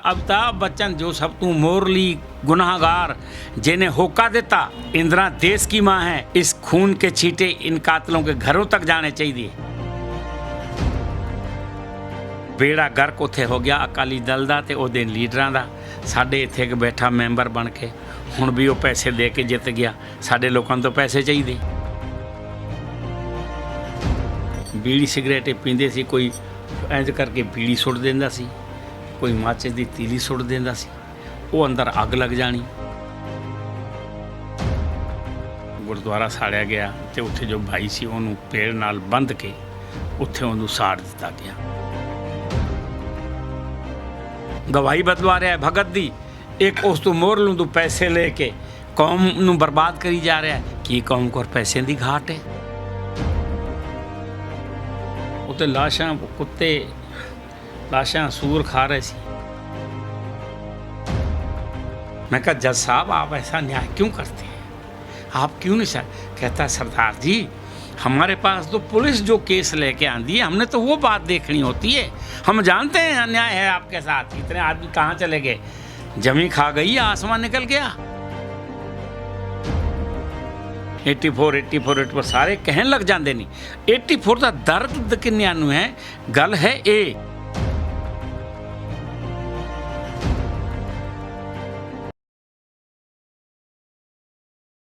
अमिताभ बच्चन जो सब तू मोरली गुनाहगार जिन्हें होका देता, इंदिरा देश की मां है। इस खून के छींटे इन कातलों के घरों तक जाने चाहिए। बेड़ा गर्क उत्थे हो गया अकाली दल का ते उहदे लीडरां दा। साडे इत्थे एक बैठा मैंबर बन के हुण भी वो पैसे दे के जित गया। साडे लोकां नूं तो पैसे चाहिए। बीड़ी सिगरेट पींदे सी, कोई इंज करके बीड़ी सुट देंदा सी, कोई माचिस की तीली सुट देंदा सी, वो अंदर अग लग जानी। गुरुद्वारा साड़िया गया तो उत्थे जो भाई सी उन्होंने पेड़ नाल बंध के उत्थे उन्होंने साड़ दिता गया। गवाही बदलवा रहा है भगत दी, एक उस तो मोर लूं तू पैसे लेके कौम नूं बर्बाद करी जा रहा है। कि कौम को पैसे की घाट है? उत्ते लाशां कुत्ते लाशां सूर खा रहे सी। मैं कहा जज साहब आप ऐसा न्याय क्यों करते हैं? आप क्यों नहीं सर? कहता सरदार जी हमारे पास तो पुलिस जो केस लेके आती है, हमने तो वो बात देखनी होती है। हम जानते हैं अन्याय है आपके साथ। इतने आदमी कहाँ चले गए? जमी खा गई, आसमान निकल गया। 84 सारे कहन लग जाते नहीं। 84 का दर्द किन्नियां नूं है? गल है ये।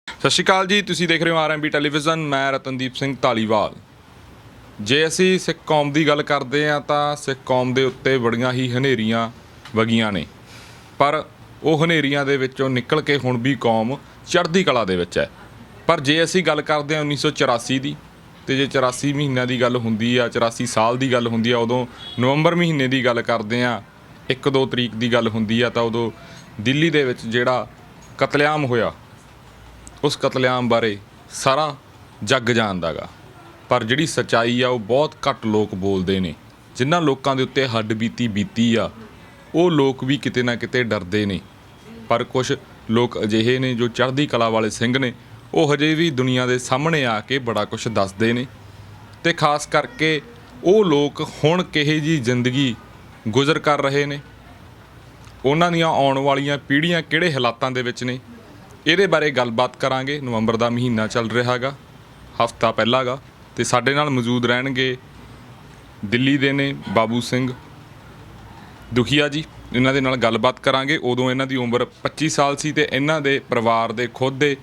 सत श्री अकाल जी, तुसीं देख रहे हो RMB ਟੈਲੀਵਿਜ਼ਨ। मैं रतनदीप सिंह ਧਾਲੀਵਾਲ। ਜੇ ਅਸੀਂ ਸਿੱਖ ਕੌਮ ਦੀ ਗੱਲ ਕਰਦੇ ਹਾਂ ਤਾਂ ਸਿੱਖ ਕੌਮ ਦੇ ਉੱਤੇ ਬੜੀਆਂ ਹੀ ਹਨੇਰੀਆਂ ਵਗੀਆਂ ਨੇ, ਪਰ ਉਹ ਹਨੇਰੀਆਂ ਦੇ ਵਿੱਚੋਂ ਨਿਕਲ ਕੇ ਹੁਣ ਵੀ ਕੌਮ ਚੜ੍ਹਦੀ ਕਲਾ ਦੇ ਵਿੱਚ ਹੈ। ਪਰ ਜੇ ਅਸੀਂ ਗੱਲ ਕਰਦੇ ਹਾਂ 1984 ਦੀ, ਤੇ ਜੇ 84 ਮਹੀਨਿਆਂ ਦੀ ਗੱਲ ਹੁੰਦੀ ਆ, 84 ਸਾਲ ਦੀ ਗੱਲ ਹੁੰਦੀ ਆ, ਉਦੋਂ ਨਵੰਬਰ ਮਹੀਨੇ ਦੀ ਗੱਲ ਕਰਦੇ ਹਾਂ, 1-2 ਤਰੀਕ ਦੀ ਗੱਲ ਹੁੰਦੀ ਆ, ਤਾਂ ਉਦੋਂ ਦਿੱਲੀ ਦੇ ਵਿੱਚ ਜਿਹੜਾ ਕਤਲੇਆਮ ਹੋਇਆ, ਉਸ ਕਤਲੇਆਮ ਬਾਰੇ ਸਾਰਾ ਜੱਗ ਜਾਣਦਾ ਗਾ। ਪਰ ਜਿਹੜੀ ਸੱਚਾਈ ਆ ਉਹ ਬਹੁਤ ਘੱਟ ਲੋਕ ਬੋਲਦੇ ਨੇ। ਜਿਨ੍ਹਾਂ ਲੋਕਾਂ ਦੇ ਉੱਤੇ ਹੱਡ ਬੀਤੀ ਆ, ਉਹ ਲੋਕ ਵੀ ਕਿਤੇ ਨਾ ਕਿਤੇ ਡਰਦੇ ਨੇ। ਪਰ ਕੁਝ ਲੋਕ ਅਜਿਹੇ ਨੇ ਜੋ ਚੜ੍ਹਦੀ ਕਲਾ ਵਾਲੇ ਸਿੰਘ ਨੇ, ਉਹ ਹਜੇ ਵੀ ਦੁਨੀਆ ਦੇ ਸਾਹਮਣੇ ਆ ਕੇ ਬੜਾ ਕੁਝ ਦੱਸਦੇ ਨੇ। ਅਤੇ ਖਾਸ ਕਰਕੇ ਉਹ ਲੋਕ ਹੁਣ ਕਿਹੋ ਜਿਹੀ ਜ਼ਿੰਦਗੀ ਗੁਜ਼ਰ ਕਰ ਰਹੇ ਨੇ, ਉਹਨਾਂ ਦੀਆਂ ਆਉਣ ਵਾਲੀਆਂ ਪੀੜ੍ਹੀਆਂ ਕਿਹੜੇ ਹਾਲਾਤਾਂ ਦੇ ਵਿੱਚ ਨੇ, ਇਹਦੇ ਬਾਰੇ ਗੱਲਬਾਤ ਕਰਾਂਗੇ। ਨਵੰਬਰ ਦਾ ਮਹੀਨਾ ਚੱਲ ਰਿਹਾ ਗਾ, ਹਫ਼ਤਾ ਪਹਿਲਾਂ ਗਾ, ਅਤੇ ਸਾਡੇ ਨਾਲ ਮੌਜੂਦ ਰਹਿਣਗੇ ਦਿੱਲੀ ਦੇ ਨੇ ਬਾਬੂ ਸਿੰਘ ਦੁਖੀਆ ਜੀ। ਇਹਨਾਂ ਦੇ ਨਾਲ ਗੱਲਬਾਤ ਕਰਾਂਗੇ। ਉਦੋਂ ਇਹਨਾਂ ਦੀ ਉਮਰ 25 ਸਾਲ ਸੀ ਅਤੇ ਇਹਨਾਂ ਦੇ ਪਰਿਵਾਰ ਦੇ ਖੁਦ ਦੇ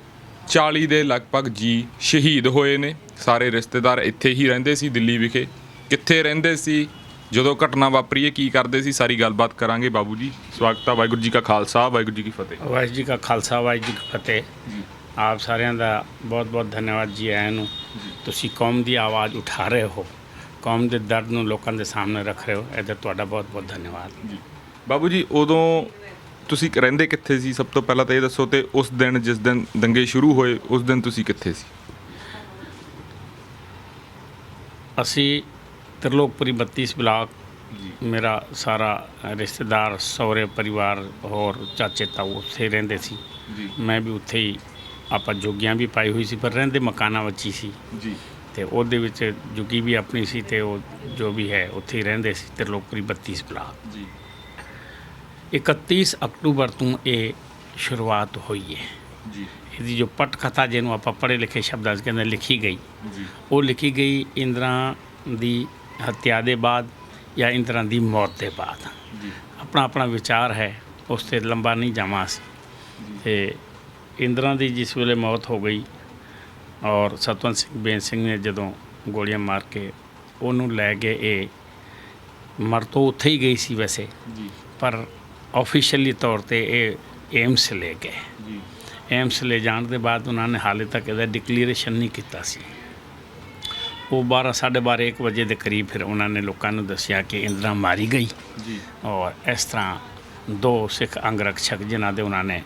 40 ਦੇ ਲਗਭਗ ਜੀ ਸ਼ਹੀਦ ਹੋਏ ਨੇ। ਸਾਰੇ ਰਿਸ਼ਤੇਦਾਰ ਇੱਥੇ ਹੀ ਰਹਿੰਦੇ ਸੀ ਦਿੱਲੀ ਵਿਖੇ। ਕਿੱਥੇ ਰਹਿੰਦੇ ਸੀ, ਜਦੋਂ ਘਟਨਾ ਵਾਪਰੀ ਹੈ, ਕੀ ਕਰਦੇ ਸੀ, ਸਾਰੀ ਗੱਲਬਾਤ ਕਰਾਂਗੇ। ਬਾਬੂ ਜੀ ਸਵਾਗਤ ਹੈ। ਵਾਹਿਗੁਰੂ ਜੀ ਕਾ ਖਾਲਸਾ, ਵਾਹਿਗੁਰੂ ਜੀ ਕੀ ਫਤਿਹ। ਵਾਹਿਗੁਰੂ ਜੀ ਕਾ ਖਾਲਸਾ, ਵਾਹਿਗੁਰੂ ਜੀ ਕੀ ਫਤਿਹ। ਆਪ ਸਾਰਿਆਂ ਦਾ ਬਹੁਤ ਬਹੁਤ ਧੰਨਵਾਦ ਜੀ ਆਇਆਂ ਨੂੰ। ਤੁਸੀਂ ਕੌਮ ਦੀ ਆਵਾਜ਼ ਉਠਾ ਰਹੇ ਹੋ, ਕੌਮ ਦੇ ਦਰਦ ਨੂੰ ਲੋਕਾਂ ਦੇ ਸਾਹਮਣੇ ਰੱਖ ਰਹੇ ਹੋ, ਇਹਦਾ ਤੁਹਾਡਾ ਬਹੁਤ ਬਹੁਤ ਧੰਨਵਾਦ ਜੀ। ਬਾਬੂ ਜੀ ਉਦੋਂ ਤੁਸੀਂ ਰਹਿੰਦੇ ਕਿੱਥੇ ਸੀ? ਸਭ ਤੋਂ ਪਹਿਲਾਂ ਤਾਂ ਇਹ ਦੱਸੋ, ਅਤੇ ਉਸ ਦਿਨ ਜਿਸ ਦਿਨ ਦੰਗੇ ਸ਼ੁਰੂ ਹੋਏ ਉਸ ਦਿਨ ਤੁਸੀਂ ਕਿੱਥੇ ਸੀ? ਅਸੀਂ त्रिलोकपुरी 32 ब्लाक, मेरा सारा रिश्तेदार सौरे परिवार और चाचे ताऊ उत्थे रहिंदे सी। मैं भी उत्थे ही आपां जोगियां भी पाई हुई सी, पर रहिंदे मकानां विच ही सी जी। ते ओहदे विच जुगी भी अपनी सी, ते वो जो भी है उत्थे ही रहिंदे सी। त्रिलोकपुरी 32 ब्लाक जी। 31 अक्टूबर तो ये शुरुआत हुई है जी। इसकी जो पटकथा जिन्हों आपां पढ़े लिखे शब्दां च कहंदे लिखी गई जी, वो लिखी गई इंदिरा दी हत्या के बाद या इंदिरा की मौत के बाद। अपना अपना विचार है, उससे लंबा नहीं जावा असी। इंदिरा की जिस वेले मौत हो गई और सतवंत सिंह बेन सिंह ने जदों गोलियां मार के उन्होंने लै गए, ये मर तो उत्थे ही गई सी वैसे, पर ऑफिशियली तौर पर ये एम्स ले गए। एम्स ले जाने के बाद उन्होंने हाले तक इसका डिक्लेरेशन नहीं किया सी। वो 12 साढ़े 12 1 बजे के करीब फिर उन्होंने लोगों को दसिया कि इंदिरा मारी गई जी। और इस तरह 2 सिख अंगरक्षक जिन्हों के उन्होंने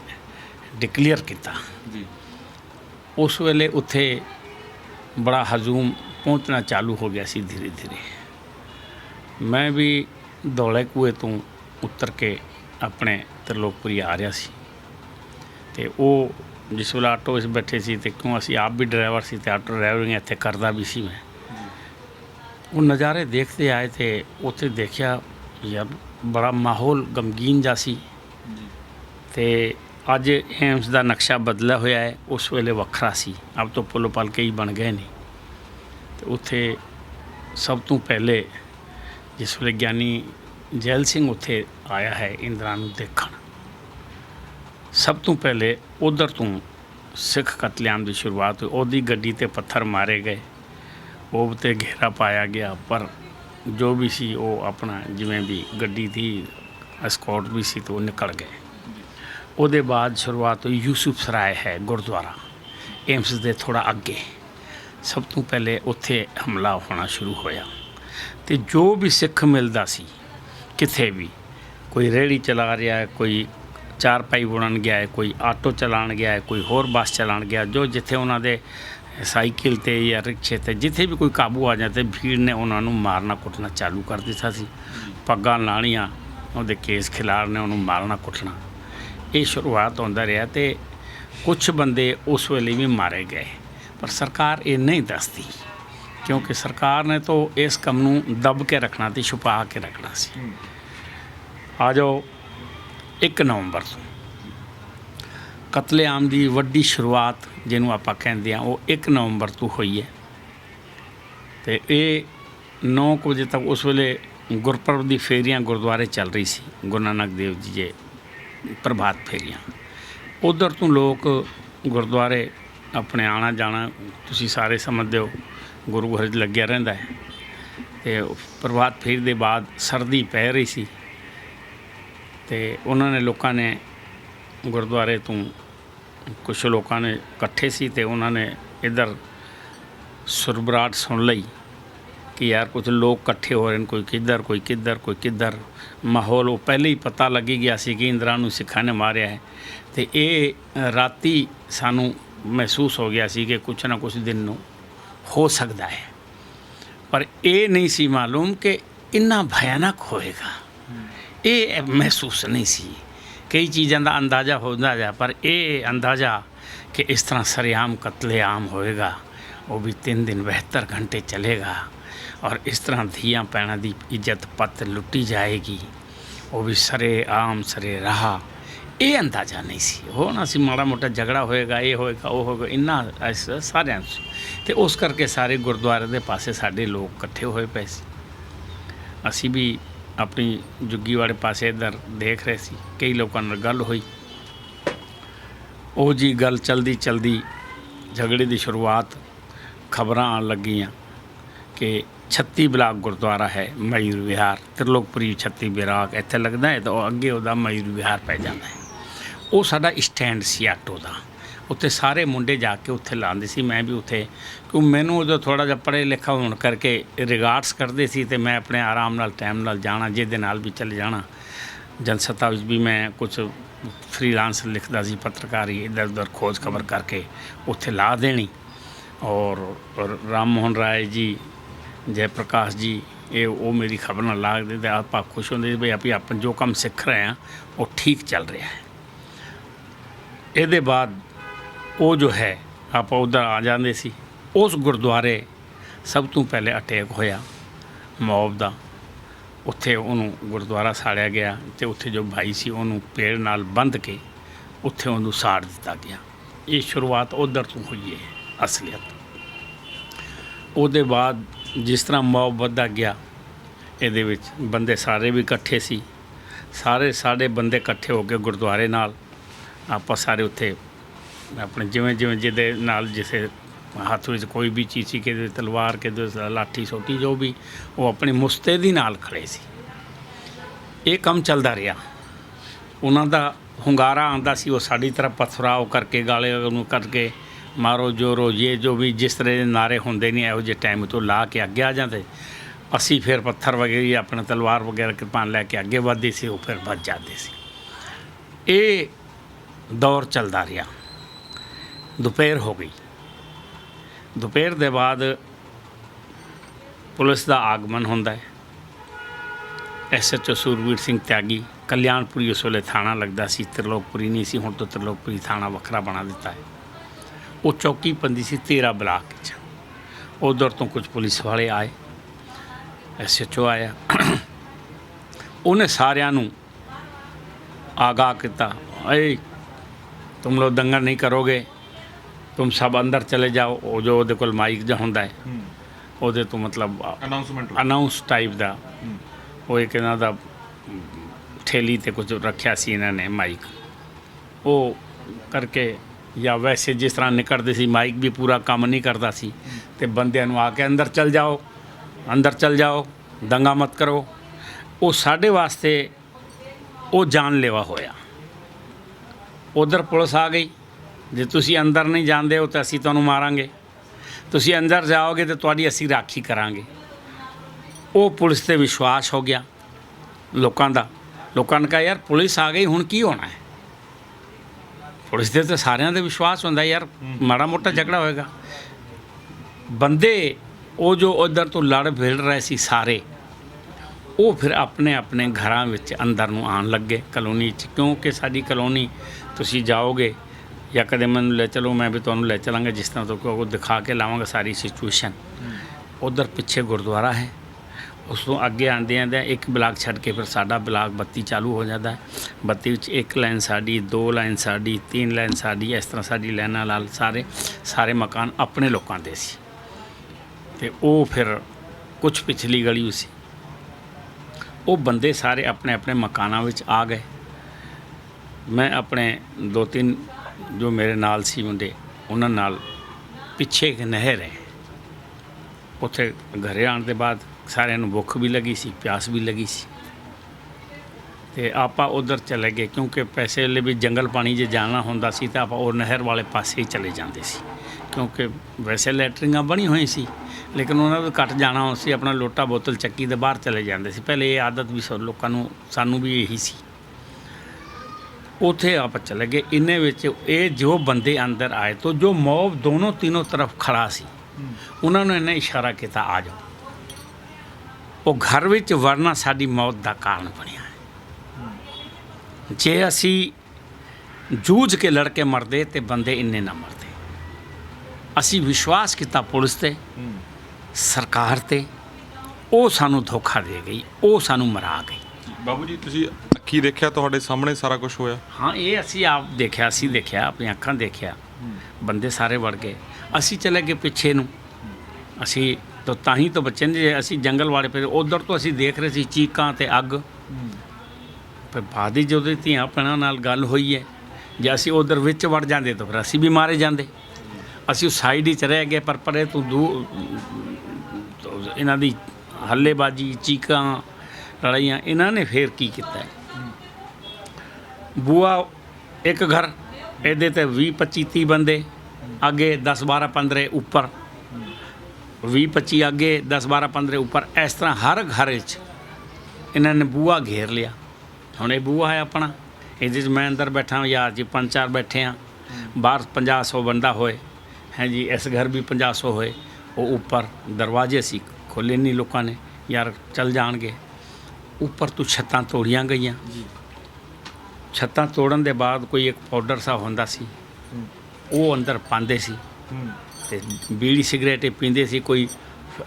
डिक्लेयर किया। उस वेले उत्थे बड़ा हजूम पहुँचना चालू हो गया सी धीरे धीरे। मैं भी दौले कुएं तो उतर के अपने त्रिलोकपुरी आ रहा सी, ते वो जिस वेले आटो में बैठे सी, तो क्यों असी आप भी ड्राइवर सी, तो आटो ड्राइवरिंग इत्थे करदा भी सी। मैं वो नज़ारे देखते आए थे, उत्थे देखिया यार बड़ा माहौल गमगीन जा सी ते अज एम्स का नक्शा बदलिया होया है, उस वेले वखरा सी, अब तो पुल पल कई बन गए ने। तो उत्थे सब तो पहले जिस वेले ज्ञानी जैल सिंह उत्थे आया है इंदिरा नूं देखण, सब तो पहले उधर तो सिख कतलेआम की शुरुआत हुई। ओदी गड्डी ते पत्थर मारे गए, वो ते घेरा पाया गया, पर जो भी सी वो अपना जिवें भी गड्डी थी एस्कॉर्ट भी सी तो वो निकल गए। ਉਹਦੇ बाद शुरुआत हुई यूसुफ सराय है गुरुद्वारा एम्स के थोड़ा अगे, सब तो पहले उत्थे हमला होना शुरू होया। तो जो भी सिख मिलता सी किथे भी, कोई रेहड़ी चला रहा है, कोई चारपाई बुनन गया है, कोई आटो चलान गया है, कोई होर बस चलान गया, जो जिथे उन्होंने साइकिल ते या रिक्शे ते जिथे भी कोई काबू आ जाते, भीड़ ने उन्होंने मारना कुटना चालू कर दिता सी। पग्गां लाणियां, उहदे केस खिलारने, उन्होंने मारना कुटना, ये शुरुआत होंदा रहा। तो कुछ बंदे उस वेले भी मारे गए, पर सरकार ये नहीं दसदी, क्योंकि सरकार ने तो इस काम नूं दब के रखना ते छुपा के रखना सी। आ जाओ 1 नवंबर तो कतलेआम की वड्डी शुरुआत जिन्हों आपां कहंदे आ, वो 1 नवंबर तो हुई है। तो ये 9 बजे तक उस वेले गुरपुरब की फेरियां गुरुद्वारे चल रही सी, गुरु नानक देव जी जे प्रभात फेरियां। उधर तो लोग गुरुद्वारे अपने आना जाना तुसी सारे समझते हो, गुरु घर लग्या रहिंदा है। तो प्रभात फेरी के बाद सर्दी पै रही सी, तो उन्होंने लोगों ने गुरुद्वारे तो कुछ लोगों ने इकट्ठे सी, तो उन्होंने इधर सुरबराट सुन लई कि यार कुछ लोग इकट्ठे हो रहे हैं, कोई किधर कोई किधर कोई किधर। माहौल वो पहले ही पता लगी गया सी कि इंदिरा नूं सिखां ने मारिया है। तो ये राती सानू महसूस हो गया सी कि कुछ ना कुछ दिन नूं हो सकता है, पर ये नहीं सी मालूम कि इन्ना भयानक होएगा, ये महसूस नहीं सी। कई चीज़ों का अंदाज़ा होता जा, पर ये अंदाज़ा कि इस तरह सरेआम कतलेआम होएगा, वो भी 3 दिन 72 घंटे चलेगा, और इस तरह धियाँ भैनों की इज्जत पत लुटी जाएगी, वो भी सरेआम सरे रहा, ये अंदाज़ा नहीं सी। होना सी माड़ा मोटा झगड़ा होएगा, ये होएगा वो होएगा, इन्ना सारे तो उस करके सारे गुरुद्वारे के पासे साढ़े लोग इकट्ठे होए पे सी। असी भी अपनी जुग्गी वाले पासे इधर देख रहे सी, कई लोगों नाल गल हुई, वो जी गल चलदी चलदी झगड़े की शुरुआत खबर आन लगियाँ कि 36 ब्लाक गुरुद्वारा है मयूर विहार, त्रिलोकपुरी 36 ब्लाक इत्थे लगदा है, तो अगे उहदा मयूर विहार पै जाता है। वो साडा स्टैंड सी आटो का, उत्थे सारे मुंडे जाके उत्थे लांदे सी, मैं भी उत्थे, क्यों मैनू उदों थोड़ा जिहा पढ़े लिखा होने करके रिगार्ड्स करते सी, तो मैं अपने आराम नाल टाइम नाल जाना, जिहदे नाल भी चले जाना। जनसत्ता विच भी मैं कुछ फ्रीलांस लिखदा सी, पत्रकारी इधर उधर खोज खबर करके उत्थे ला देनी। और राम मोहन राय जी, जयप्रकाश जी, ये वो मेरी खबर ना ला देते, आप खुश होंगे भाई आप अपन जो काम सीख रहे हैं वो ठीक चल रहा है। ये बाद वो जो है आप उधर आ जाते सी। उस गुरुद्वारे सब तो पहले अटैक होया मॉब का, उत्थे उन्होंने गुरुद्वारा साड़िया गया, तो उत्थे जो भाई सी उन्होंने पेड़ नाल बंध के उत्थे उन्होंने साड़ दिता गया। ये शुरुआत उधर तो हुई है असलियत। उसदे बाद जिस तरह मॉब बढ़ता गया, ये बंदे सारे भी इकट्ठे सी, सारे साढ़े बंदे इकट्ठे होकर गुरुद्वारे नाल आप सारे उत्थे अपने जिमें जिमें जिदे नाल जिसे हाथ में कोई भी चीज़ सी, कि तलवार के लाठी सोटी जो भी, वो अपनी मुस्तैदी नाल खड़े सी। ये काम चलता रहा, उन्हों का हुंगारा आंदा सी, वो साड़ी तरफ पथराव करके गाले करके मारो जोरो ये जो भी जिस तरह के नारे होंदे नहीं, यहो जे टाइम तो ला के अगे आ जाते। असी फिर पत्थर वगैरह अपने तलवार वगैरह कृपान लैके अगे बढ़ते सी, वो फिर बच जाते सी। ये दौर चलता रहा। दोपहर हो गई, दोपहर के बाद पुलिस का आगमन होंदा है। SHO सूरवीर सिंह त्यागी, कल्याणपुरी उस वेले थाना लगता सी, त्रिलोकपुरी नहीं सी, हुण तो त्रिलोकपुरी थाना वखरा बना दिता है। वो चौकी पंदी सी 13 ब्लाक। उधर तो कुछ पुलिस वाले आए, SHO आया, ਉਹਨੇ ਸਾਰਿਆਂ ਨੂੰ आगाह किया, ए तुम लोग दंगा नहीं करोगे, तुम सब अंदर चले जाओ। वो जो ਉਹਦੇ ਕੋਲ ਮਾਈਕ ਜਿਹਾ ਹੁੰਦਾ ਹੈ, ਉਹਦੇ ਤੋਂ ਮਤਲਬ ਅਨਾਉਂਸ ਟਾਈਪ ਦਾ ਉਹ ਇੱਕ ਇਹਨਾਂ ਦਾ ਠੇਲੀ ਤੇ ਕੁਝ ਰੱਖਿਆ ਸੀ ਇਹਨਾਂ ਨੇ ਮਾਈਕ, ਉਹ ਕਰਕੇ ਜਾਂ ਵੈਸੇ ਜਿਸ ਤਰ੍ਹਾਂ ਨਿਕਲਦੇ ਸੀ ਮਾਈਕ ਵੀ ਪੂਰਾ ਕੰਮ ਨਹੀਂ ਕਰਦਾ ਸੀ ਤੇ ਬੰਦਿਆਂ ਨੂੰ ਆ ਕੇ ਅੰਦਰ ਚਲ ਜਾਓ, ਅੰਦਰ ਚਲ ਜਾਓ, ਦੰਗਾ ਮਤ ਕਰੋ। ਉਹ ਸਾਡੇ ਵਾਸਤੇ ਉਹ ਜਾਨਲੇਵਾ ਹੋਇਆ। ਉਧਰ ਪੁਲਿਸ ਆ ਗਈ, ਜੇ ਤੁਸੀਂ ਅੰਦਰ ਨਹੀਂ ਜਾਂਦੇ ਹੋ ਤਾਂ ਅਸੀਂ ਤੁਹਾਨੂੰ ਮਾਰਾਂਗੇ, ਤੁਸੀਂ ਅੰਦਰ ਜਾਓਗੇ ਤਾਂ ਤੁਹਾਡੀ ਅਸੀਂ ਰਾਖੀ ਕਰਾਂਗੇ। ਉਹ ਪੁਲਿਸ 'ਤੇ ਵਿਸ਼ਵਾਸ ਹੋ ਗਿਆ ਲੋਕਾਂ ਦਾ। ਲੋਕਾਂ ਨੇ ਕਿਹਾ ਯਾਰ ਪੁਲਿਸ ਆ ਗਈ ਹੁਣ ਕੀ ਹੋਣਾ ਹੈ। ਪੁਲਿਸ 'ਤੇ ਤਾਂ ਸਾਰਿਆਂ ਦਾ ਵਿਸ਼ਵਾਸ ਹੁੰਦਾ ਯਾਰ, ਮਾੜਾ ਮੋਟਾ ਝਗੜਾ ਹੋਏਗਾ। ਬੰਦੇ ਉਹ ਜੋ ਉਧਰ ਤੋਂ ਲੜ ਭਿੜ ਰਹੇ ਸੀ ਸਾਰੇ, ਉਹ ਫਿਰ ਆਪਣੇ ਆਪਣੇ ਘਰਾਂ ਵਿੱਚ ਅੰਦਰ ਨੂੰ ਆਉਣ ਲੱਗੇ ਕਲੋਨੀ 'ਚ, ਕਿਉਂਕਿ ਸਾਡੀ ਕਲੋਨੀ ਤੁਸੀਂ ਜਾਓਗੇ ਜਾਂ ਕਦੇ ਮੈਨੂੰ ਲੈ ਚਲੋ, ਮੈਂ ਵੀ ਤੁਹਾਨੂੰ ਲੈ ਚਲਾਂਗਾ, ਜਿਸ ਤਰ੍ਹਾਂ ਤੋਂ ਉਹ ਦਿਖਾ ਕੇ ਲਾਵਾਂਗਾ ਸਾਰੀ ਸਿਚੁਏਸ਼ਨ। ਉਧਰ ਪਿੱਛੇ ਗੁਰਦੁਆਰਾ ਹੈ, ਉਸ ਤੋਂ ਅੱਗੇ ਆਉਂਦੇ ਇੱਕ ਬਲਾਕ ਛੱਡ ਕੇ ਫਿਰ ਸਾਡਾ ਬਲਾਕ ਬੱਤੀ ਚਾਲੂ ਹੋ ਜਾਂਦਾ ਹੈ। ਬੱਤੀ ਵਿੱਚ 1 ਲਾਈਨ ਸਾਡੀ, 2 ਲਾਈਨ ਸਾਡੀ, 3 ਲਾਈਨ ਸਾਡੀ, ਇਸ ਤਰ੍ਹਾਂ ਸਾਡੀ ਲਾਈਨਾਂ ਨਾਲ ਸਾਰੇ ਮਕਾਨ ਆਪਣੇ ਲੋਕਾਂ ਦੇ ਸੀ। ਅਤੇ ਉਹ ਫਿਰ ਕੁਛ ਪਿਛਲੀ ਗਲੀ ਸੀ, ਉਹ ਬੰਦੇ ਸਾਰੇ ਆਪਣੇ ਆਪਣੇ ਮਕਾਨਾਂ ਵਿੱਚ ਆ ਗਏ। ਮੈਂ ਆਪਣੇ 2-3 ਜੋ ਮੇਰੇ ਨਾਲ ਸੀ ਮੁੰਡੇ, ਉਹਨਾਂ ਨਾਲ ਪਿੱਛੇ ਇੱਕ ਨਹਿਰ ਹੈ, ਉੱਥੇ ਘਰੇ ਆਉਣ ਦੇ ਬਾਅਦ ਸਾਰਿਆਂ ਨੂੰ ਭੁੱਖ ਵੀ ਲੱਗੀ ਸੀ, ਪਿਆਸ ਵੀ ਲੱਗੀ ਸੀ, ਅਤੇ ਆਪਾਂ ਉੱਧਰ ਚਲੇ ਗਏ। ਕਿਉਂਕਿ ਪੈਸੇ ਵੇਲੇ ਵੀ ਜੰਗਲ ਪਾਣੀ ਜੇ ਜਾਣਾ ਹੁੰਦਾ ਸੀ ਤਾਂ ਆਪਾਂ ਉਹ ਨਹਿਰ ਵਾਲੇ ਪਾਸੇ ਹੀ ਚਲੇ ਜਾਂਦੇ ਸੀ, ਕਿਉਂਕਿ ਵੈਸੇ ਲੈਟਰਿੰਗਾਂ ਬਣੀ ਹੋਈ ਸੀ, ਲੇਕਿਨ ਉਹਨਾਂ ਨੂੰ ਘੱਟ ਜਾਣਾ ਹੁੰਦਾ ਸੀ, ਆਪਣਾ ਲੋਟਾ ਬੋਤਲ ਚੱਕੀ ਦੇ ਬਾਹਰ ਚਲੇ ਜਾਂਦੇ ਸੀ। ਪਹਿਲੇ ਇਹ ਆਦਤ ਵੀ ਲੋਕਾਂ ਨੂੰ, ਸਾਨੂੰ ਵੀ ਇਹੀ ਸੀ। ਉੱਥੇ ਆਪਾਂ ਚਲੇ ਗਏ। ਇੰਨੇ ਵਿੱਚ ਇਹ ਜੋ ਬੰਦੇ ਅੰਦਰ ਆਏ ਤਾਂ ਜੋ ਮੌਬ ਦੋਨੋਂ ਤਿੰਨੋਂ ਤਰਫ ਖੜਾ ਸੀ, ਉਹਨਾਂ ਨੂੰ ਇਹਨੇ ਇਸ਼ਾਰਾ ਕੀਤਾ ਆ ਜਾਓ। ਉਹ ਘਰ ਵਿੱਚ ਵੜਨਾ ਸਾਡੀ ਮੌਤ ਦਾ ਕਾਰਨ ਬਣਿਆ ਹੈ। ਜੇ ਅਸੀਂ ਜੂਝ ਕੇ ਲੜ ਕੇ ਮਰਦੇ ਤੇ ਬੰਦੇ ਇੰਨੇ ਨਾ ਮਰਦੇ। ਅਸੀਂ ਵਿਸ਼ਵਾਸ ਕੀਤਾ ਪੁਲਿਸ 'ਤੇ, ਸਰਕਾਰ 'ਤੇ, ਉਹ ਸਾਨੂੰ ਧੋਖਾ ਦੇ ਗਈ, ਉਹ ਸਾਨੂੰ ਮਰਾ ਗਈ। ਬਾਬੂ ਜੀ ਤੁਸੀਂ ਅੱਖੀਂ ਦੇਖਿਆ, ਤੁਹਾਡੇ ਸਾਹਮਣੇ ਸਾਰਾ ਕੁਝ ਹੋਇਆ? ਹਾਂ, ਇਹ ਅਸੀਂ ਆਪ ਦੇਖਿਆ, ਅਸੀਂ ਦੇਖਿਆ, ਆਪਣੀਆਂ ਅੱਖਾਂ ਦੇਖਿਆ। ਬੰਦੇ ਸਾਰੇ ਵੜ ਗਏ, ਅਸੀਂ ਚਲੇ ਗਏ ਪਿੱਛੇ ਨੂੰ। ਅਸੀਂ ਤਾਂ ਹੀ ਤਾਂ ਬੱਚੇ ਨੇ, ਜੇ ਅਸੀਂ ਜੰਗਲ ਵਾਲੇ ਪਏ ਉੱਧਰ ਤੋਂ ਅਸੀਂ ਦੇਖ ਰਹੇ ਸੀ ਚੀਕਾਂ ਅਤੇ ਅੱਗ। ਫਿਰ ਬਾਅਦ ਹੀ ਜਦੋਂ ਧੀਆਂ ਭੈਣਾਂ ਨਾਲ ਗੱਲ ਹੋਈ ਹੈ, ਜੇ ਅਸੀਂ ਉੱਧਰ ਵਿੱਚ ਵੜ ਜਾਂਦੇ ਤਾਂ ਫਿਰ ਅਸੀਂ ਵੀ ਮਾਰੇ ਜਾਂਦੇ। ਅਸੀਂ ਉਸ ਸਾਈਡ ਹੀ 'ਚ ਰਹਿ ਗਏ, ਪਰ ਪਰੇ ਤੋਂ ਦੂਰ ਇਹਨਾਂ ਦੀ ਹੱਲੇਬਾਜੀ, ਚੀਕਾਂ, ਲੜਾਈਆਂ। ਇਹਨਾਂ ਨੇ ਫਿਰ ਕੀ ਕੀਤਾ, ਬੂਆ ਇੱਕ ਘਰ, ਇਹਦੇ 'ਤੇ 20-25-30 ਬੰਦੇ ਅੱਗੇ, 10-12-15 ਉੱਪਰ, 20-25 ਅੱਗੇ, 10-12-15 ਉੱਪਰ, ਇਸ ਤਰ੍ਹਾਂ ਹਰ ਘਰ ਵਿੱਚ ਇਹਨਾਂ ਨੇ ਬੂਆ ਘੇਰ ਲਿਆ। ਹੁਣ ਇਹ ਬੂਆ ਹੈ ਆਪਣਾ, ਇਹਦੇ 'ਚ ਮੈਂ ਅੰਦਰ ਬੈਠਾ ਜਾਂ ਜੀ 5-4 ਬੈਠੇ ਹਾਂ, ਬਾਹਰ 50-100 ਬੰਦਾ ਹੋਏ ਹੈ ਜੀ, ਇਸ ਘਰ ਵੀ 50-100 ਹੋਏ। ਉਹ ਉੱਪਰ ਦਰਵਾਜ਼ੇ ਸੀ ਖੋਲ੍ਹੇ ਨਹੀਂ ਲੋਕਾਂ ਨੇ, ਯਾਰ ਚੱਲ ਜਾਣਗੇ। ਉੱਪਰ ਤੋਂ ਛੱਤਾਂ ਤੋੜੀਆਂ ਗਈਆਂ। ਛੱਤਾਂ ਤੋੜਨ ਦੇ ਬਾਅਦ ਕੋਈ ਇੱਕ ਪਾਊਡਰ ਸਾ ਹੁੰਦਾ ਸੀ, ਉਹ ਅੰਦਰ ਪਾਉਂਦੇ ਸੀ ਅਤੇ ਬੀੜੀ ਸਿਗਰੇਟ ਪੀਂਦੇ ਸੀ। ਕੋਈ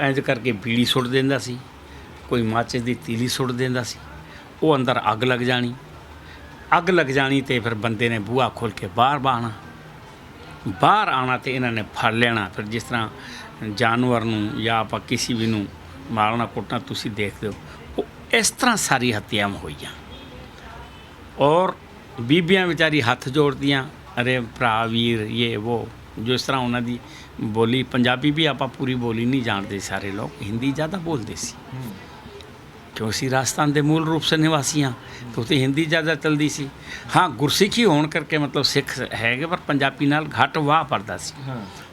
ਇੰਝ ਕਰਕੇ ਬੀੜੀ ਸੁੱਟ ਦਿੰਦਾ ਸੀ, ਕੋਈ ਮਾਚਿਸ ਦੀ ਤੀਲੀ ਸੁੱਟ ਦਿੰਦਾ ਸੀ, ਉਹ ਅੰਦਰ ਅੱਗ ਲੱਗ ਜਾਣੀ। ਅੱਗ ਲੱਗ ਜਾਣੀ ਅਤੇ ਫਿਰ ਬੰਦੇ ਨੇ ਬੂਹਾ ਖੋਲ੍ਹ ਕੇ ਬਾਹਰ ਆਉਣਾ ਅਤੇ ਇਹਨਾਂ ਨੇ ਫੜ ਲੈਣਾ। ਫਿਰ ਜਿਸ ਤਰ੍ਹਾਂ ਜਾਨਵਰ ਨੂੰ ਜਾਂ ਆਪਾਂ ਕਿਸੇ ਵੀ ਨੂੰ ਮਾਰਨਾ ਕੁੱਟਣਾ ਤੁਸੀਂ ਦੇਖਦੇ ਹੋ, ਉਹ ਇਸ ਤਰ੍ਹਾਂ ਸਾਰੀ ਹੱਤਿਆਵਾਂ ਹੋਈਆਂ। ਔਰ ਬੀਬੀਆਂ ਵਿਚਾਰੀ ਹੱਥ ਜੋੜਦੀਆਂ, ਅਰੇ ਭਰਾ ਵੀਰ ਇਹ ਉਹ, ਜਿਸ ਤਰ੍ਹਾਂ ਉਹਨਾਂ ਦੀ ਬੋਲੀ। ਪੰਜਾਬੀ ਵੀ ਆਪਾਂ ਪੂਰੀ ਬੋਲੀ ਨਹੀਂ ਜਾਣਦੇ ਸਾਰੇ ਲੋਕ, ਹਿੰਦੀ ਜ਼ਿਆਦਾ ਬੋਲਦੇ ਸੀ, ਕਿਉਂ ਅਸੀਂ ਰਾਜਸਥਾਨ ਦੇ ਮੂਲ ਰੂਪ ਸੇ ਨਿਵਾਸੀ ਹਾਂ, ਤਾਂ ਉੱਥੇ ਹਿੰਦੀ ਜ਼ਿਆਦਾ ਚੱਲਦੀ ਸੀ। ਹਾਂ, ਗੁਰਸਿੱਖੀ ਹੋਣ ਕਰਕੇ ਮਤਲਬ ਸਿੱਖ ਹੈਗੇ, ਪਰ ਪੰਜਾਬੀ ਨਾਲ ਘੱਟ ਵਾਹ ਪੜਦਾ ਸੀ।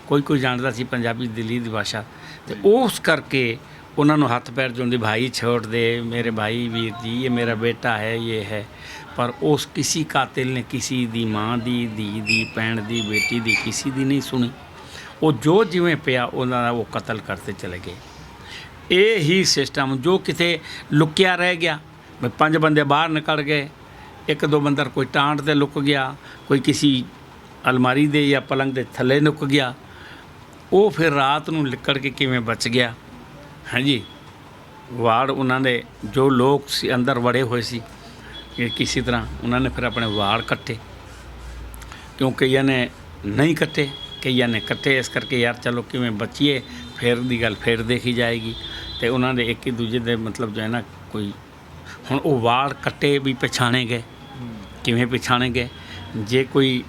ਕੋਈ ਜਾਣਦਾ ਸੀ ਪੰਜਾਬੀ, ਦਿੱਲੀ ਦੀ ਭਾਸ਼ਾ, ਅਤੇ ਉਸ ਕਰਕੇ ਉਹਨਾਂ ਨੂੰ ਹੱਥ ਪੈਰ ਜੋੜਦੇ, ਭਾਈ ਛੋੜ ਦੇ ਮੇਰੇ ਭਾਈ ਵੀਰ ਜੀ, ਇਹ ਮੇਰਾ ਬੇਟਾ ਹੈ, ਇਹ ਹੈ। ਪਰ ਉਸ ਕਿਸੇ ਕਾਤਿਲ ਨੇ ਕਿਸੇ ਦੀ ਮਾਂ ਦੀ, ਧੀ ਦੀ, ਭੈਣ ਦੀ, ਬੇਟੀ ਦੀ, ਕਿਸੇ ਦੀ ਨਹੀਂ ਸੁਣੀ। ਉਹ ਜੋ ਜਿਵੇਂ ਪਿਆ ਉਹਨਾਂ ਦਾ ਉਹ ਕਤਲ ਕਰਦੇ ਚਲੇ ਗਏ। ਇਹ ਹੀ ਸਿਸਟਮ ਜੋ ਕਿਤੇ ਲੁਕਿਆ ਰਹਿ ਗਿਆ, 5 ਬੰਦੇ ਬਾਹਰ ਨਿਕਲ ਗਏ, 1-2 ਬੰਦਾ ਕੋਈ ਟਾਂਟ 'ਤੇ ਲੁਕ ਗਿਆ, ਕੋਈ ਕਿਸੇ ਅਲਮਾਰੀ ਦੇ ਜਾਂ ਪਲੰਗ ਦੇ ਥੱਲੇ ਲੁਕ ਗਿਆ, ਉਹ ਫਿਰ ਰਾਤ ਨੂੰ ਨਿਕਲ ਕੇ ਕਿਵੇਂ ਬਚ ਗਿਆ। ਹਾਂਜੀ, ਵਾੜ ਉਹਨਾਂ ਦੇ ਜੋ ਲੋਕ ਸੀ ਅੰਦਰ ਵੜੇ ਹੋਏ ਸੀ ਇਹ ਕਿਸੇ ਤਰ੍ਹਾਂ ਉਹਨਾਂ ਨੇ ਫਿਰ ਆਪਣੇ ਵਾੜ ਕੱਟੇ, ਕਿਉਂ ਕਈਆਂ ਨੇ ਨਹੀਂ ਕੱਟੇ, ਕਈਆਂ ਨੇ ਕੱਟੇ। ਇਸ ਕਰਕੇ ਯਾਰ ਚਲੋ ਕਿਵੇਂ ਬਚੀਏ, ਫਿਰ ਦੀ ਗੱਲ ਫਿਰ ਦੇਖੀ ਜਾਏਗੀ। ਤੇ ਉਹਨਾਂ ਦੇ ਇੱਕ ਹੀ ਦੂਜੇ ਦੇ ਮਤਲਬ ਜੋ ਹੈ ਨਾ ਕੋਈ ਹੁਣ ਉਹ ਵਾੜ ਕੱਟੇ ਵੀ ਪਛਾਣੇ ਗਏ। ਕਿਵੇਂ ਪਛਾਣੇ ਗਏ? ਜੇ ਕੋਈ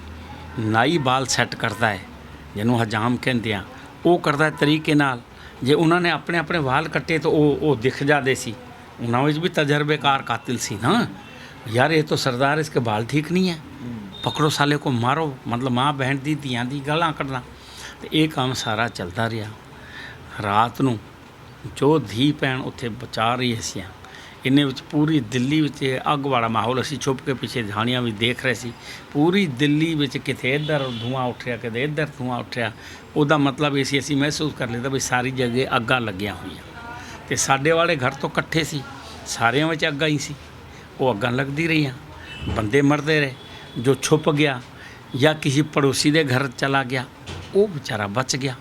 ਨਾਈ ਬਾਲ ਸੈੱਟ ਕਰਦਾ ਹੈ ਜਿਹਨੂੰ ਹਜਾਮ ਕਹਿੰਦੇ ਆ, ਉਹ ਕਰਦਾ ਤਰੀਕੇ ਨਾਲ। ਜੇ ਉਹਨਾਂ ਨੇ ਆਪਣੇ ਆਪਣੇ ਵਾਲ ਕੱਟੇ ਤਾਂ ਉਹ ਦਿਖ ਜਾਂਦੇ ਸੀ। ਉਹਨਾਂ ਵਿੱਚ ਵੀ ਤਜਰਬੇਕਾਰ ਕਾतिल ਸੀ ਨਾ। यार ये तो सरदार इसके बाल ठीक नहीं है, पकड़ो साले को मारो, मतलब माँ बहन दी ਧੀਆਂ ਦੀ ਗਾਲਾਂ ਕੱਢਣਾ। ਤੇ ਇਹ ਕੰਮ ਸਾਰਾ ਚੱਲਦਾ ਰਿਹਾ। ਰਾਤ ਨੂੰ ਜੋ ਧੀ ਭੈਣ ਉੱਥੇ ਬਚਾ ਰਹੀ ਸੀ, ਇੰਨੇ ਵਿੱਚ ਪੂਰੀ ਦਿੱਲੀ ਵਿੱਚ ਅੱਗ ਵਾਲਾ ਮਾਹੌਲ। ਅਸੀਂ ਛੁਪ ਕੇ ਪਿੱਛੇ ਝਾਣੀਆਂ ਵੀ ਦੇਖ ਰਹੇ ਸੀ। ਪੂਰੀ ਦਿੱਲੀ ਵਿੱਚ ਕਿਤੇ ਇੱਧਰ ਧੂੰਆਂ ਉੱਠਿਆ, ਕਿਤੇ ਇੱਧਰ ਧੂੰਆਂ ਉੱਠਿਆ। ਉਹਦਾ ਮਤਲਬ ਇਹ ਸੀ ਅਸੀਂ ਮਹਿਸੂਸ ਕਰ ਲਿਆ ਵੀ ਸਾਰੀ ਜਗ੍ਹਾ ਅੱਗਾਂ ਲੱਗੀਆਂ ਹੋਈਆਂ। ਤੇ ਸਾਡੇ ਵਾਲੇ ਘਰ ਤੋਂ ਇਕੱਠੇ ਸੀ, ਸਾਰਿਆਂ ਵਿੱਚ ਅੱਗਾਂ ਹੀ ਸੀ। ਉਹ ਅੱਗਾਂ ਲੱਗਦੀ ਰਹੀਆਂ, ਬੰਦੇ ਮਰਦੇ ਰਹੇ। ਜੋ ਛੁਪ ਗਿਆ ਜਾਂ ਕਿਸੇ ਪੜੋਸੀ ਦੇ ਘਰ ਚਲਾ ਗਿਆ ਉਹ ਵਿਚਾਰਾ ਬਚ ਗਿਆ।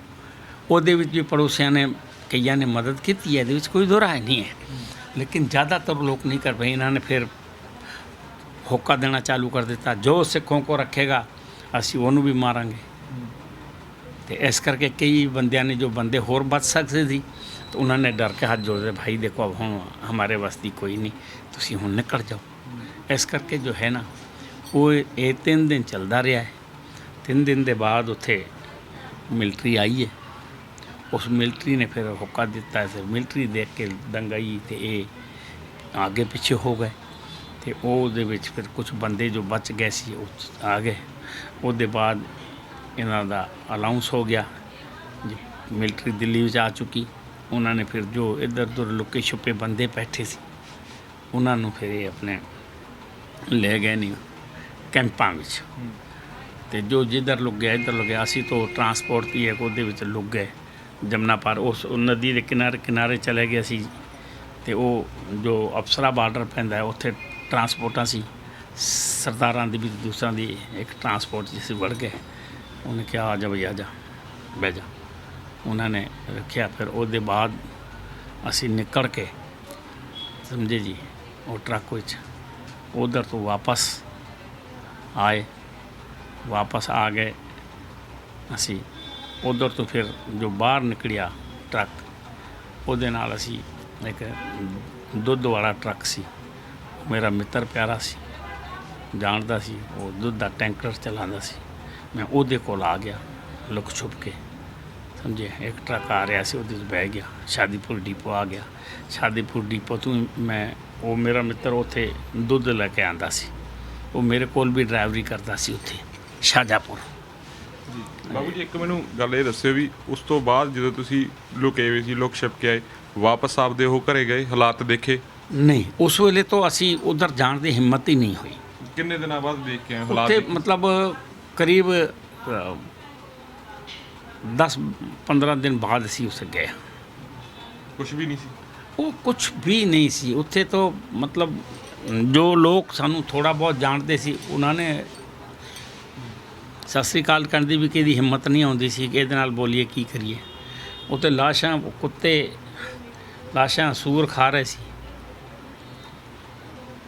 ਉਹਦੇ ਵਿੱਚ ਵੀ ਪੜੋਸੀਆਂ ਨੇ ਕਈਆਂ ਨੇ ਮਦਦ ਕੀਤੀ ਹੈ, ਇਹਦੇ ਵਿੱਚ ਕੋਈ ਦੋ ਰਾਏ ਨਹੀਂ ਹੈ। ਲੇਕਿਨ ਜ਼ਿਆਦਾਤਰ ਲੋਕ ਨਹੀਂ ਕਰ ਪਏ। ਇਹਨਾਂ ਨੇ ਫਿਰ ਹੋਕਾ ਦੇਣਾ ਚਾਲੂ ਕਰ ਦਿੱਤਾ, ਜੋ ਸਿੱਖੋਂ ਕੋ ਰੱਖੇਗਾ ਅਸੀਂ ਉਹਨੂੰ ਵੀ ਮਾਰਾਂਗੇ। ਤੇ ਇਸ ਕਰਕੇ ਕਈ ਬੰਦਿਆਂ ਨੇ ਜੋ ਬੰਦੇ ਹੋਰ ਬਚ ਸਕਦੇ ਸੀ तो उन्होंने डर के हाथ जोड़ दिए, भाई देखो अब हम हमारे वस्ती कोई नहीं, तुसी हुण निकल जाओ। इस करके जो है ना वो ये 3 दिन चलता रहा है। 3 दिन के बाद उत्थे मिलटरी आई है। उस मिलटरी ने फिर हुक्का दिता है, फिर मिलटरी देख के दंगाई तो ये आगे पीछे हो गए। तो वो फिर कुछ बंदे जो बच गए सी आ गए। उसके बाद इन्हों का अलाउंस हो गया, मिलटरी दिल्ली में आ चुकी। उन्होंने फिर जो इधर उधर लुके छुपे बंदे बैठे सी उन्होंने फिर ये अपने ले गए नहीं कैंपां विच। ते जो जिधर लुक गया इधर लुक गया। असी तो ट्रांसपोर्ट की एक उहदे विच लुक गए जमुना पार, उस नदी के किनारे किनारे चले गए सी। ते वो जो अफसरा बार्डर पैंदा है उत्थे ट्रांसपोर्टां सी सरदारां दी भी दूसरा दी एक ट्रांसपोर्ट जिस वड़ गए। उन्हें कहा आ जा भाई आ जा बह जा, उन्होंने रखा। फिर उसके बाद असी निकल के समझे जी वो ट्रक विच उधर तो वापस आए। वापस आ गए असी उधर तो फिर जो बाहर निकलिया ट्रक उहदे नाल असी एक दुध वाला ट्रक सी, मेरा मित्र प्यारा सी, जानदा सी, वो दुध का टैंकर चलाता सी। मैं उहदे कोल आ गया लुक छुप के, समझे। एक ट्रक आ रहा सी उहदे बह गया, शादीपुर डिपो आ गया। शादीपुर डिपो तो मैं वो मेरा मित्र उत्थे दुध लैके आंदा सी, वो मेरे कोल भी ड्राइवरी करता सी उत्थे शाहजहाँपुर। बाबू जी एक मैनू गल ये दस्सिओ भी उस तो बाद जो तुसी लुके हुए सी, लुक छिप के आए, वापस आपदे हो घरे गए, हालात देखे? नहीं, उस वेले तो असी उधर जाने की हिम्मत ही नहीं हुई। किन्ने दिनों बाद देख के आए हालात? उत्थे मतलब करीब 10-15 दिन बाद असी उसे गए। कुछ भी नहीं सी? वो कुछ भी नहीं सी उत्थे। तो मतलब जो लोग सानू थोड़ा बहुत जानते सी उन्होंने सत श्री अकाल करन दी भी किसी हिम्मत नहीं आउंदी सी कि इहदे नाल बोलीए की करिए। उत्ते लाशां कुत्ते लाशां सूर खा रहे सी।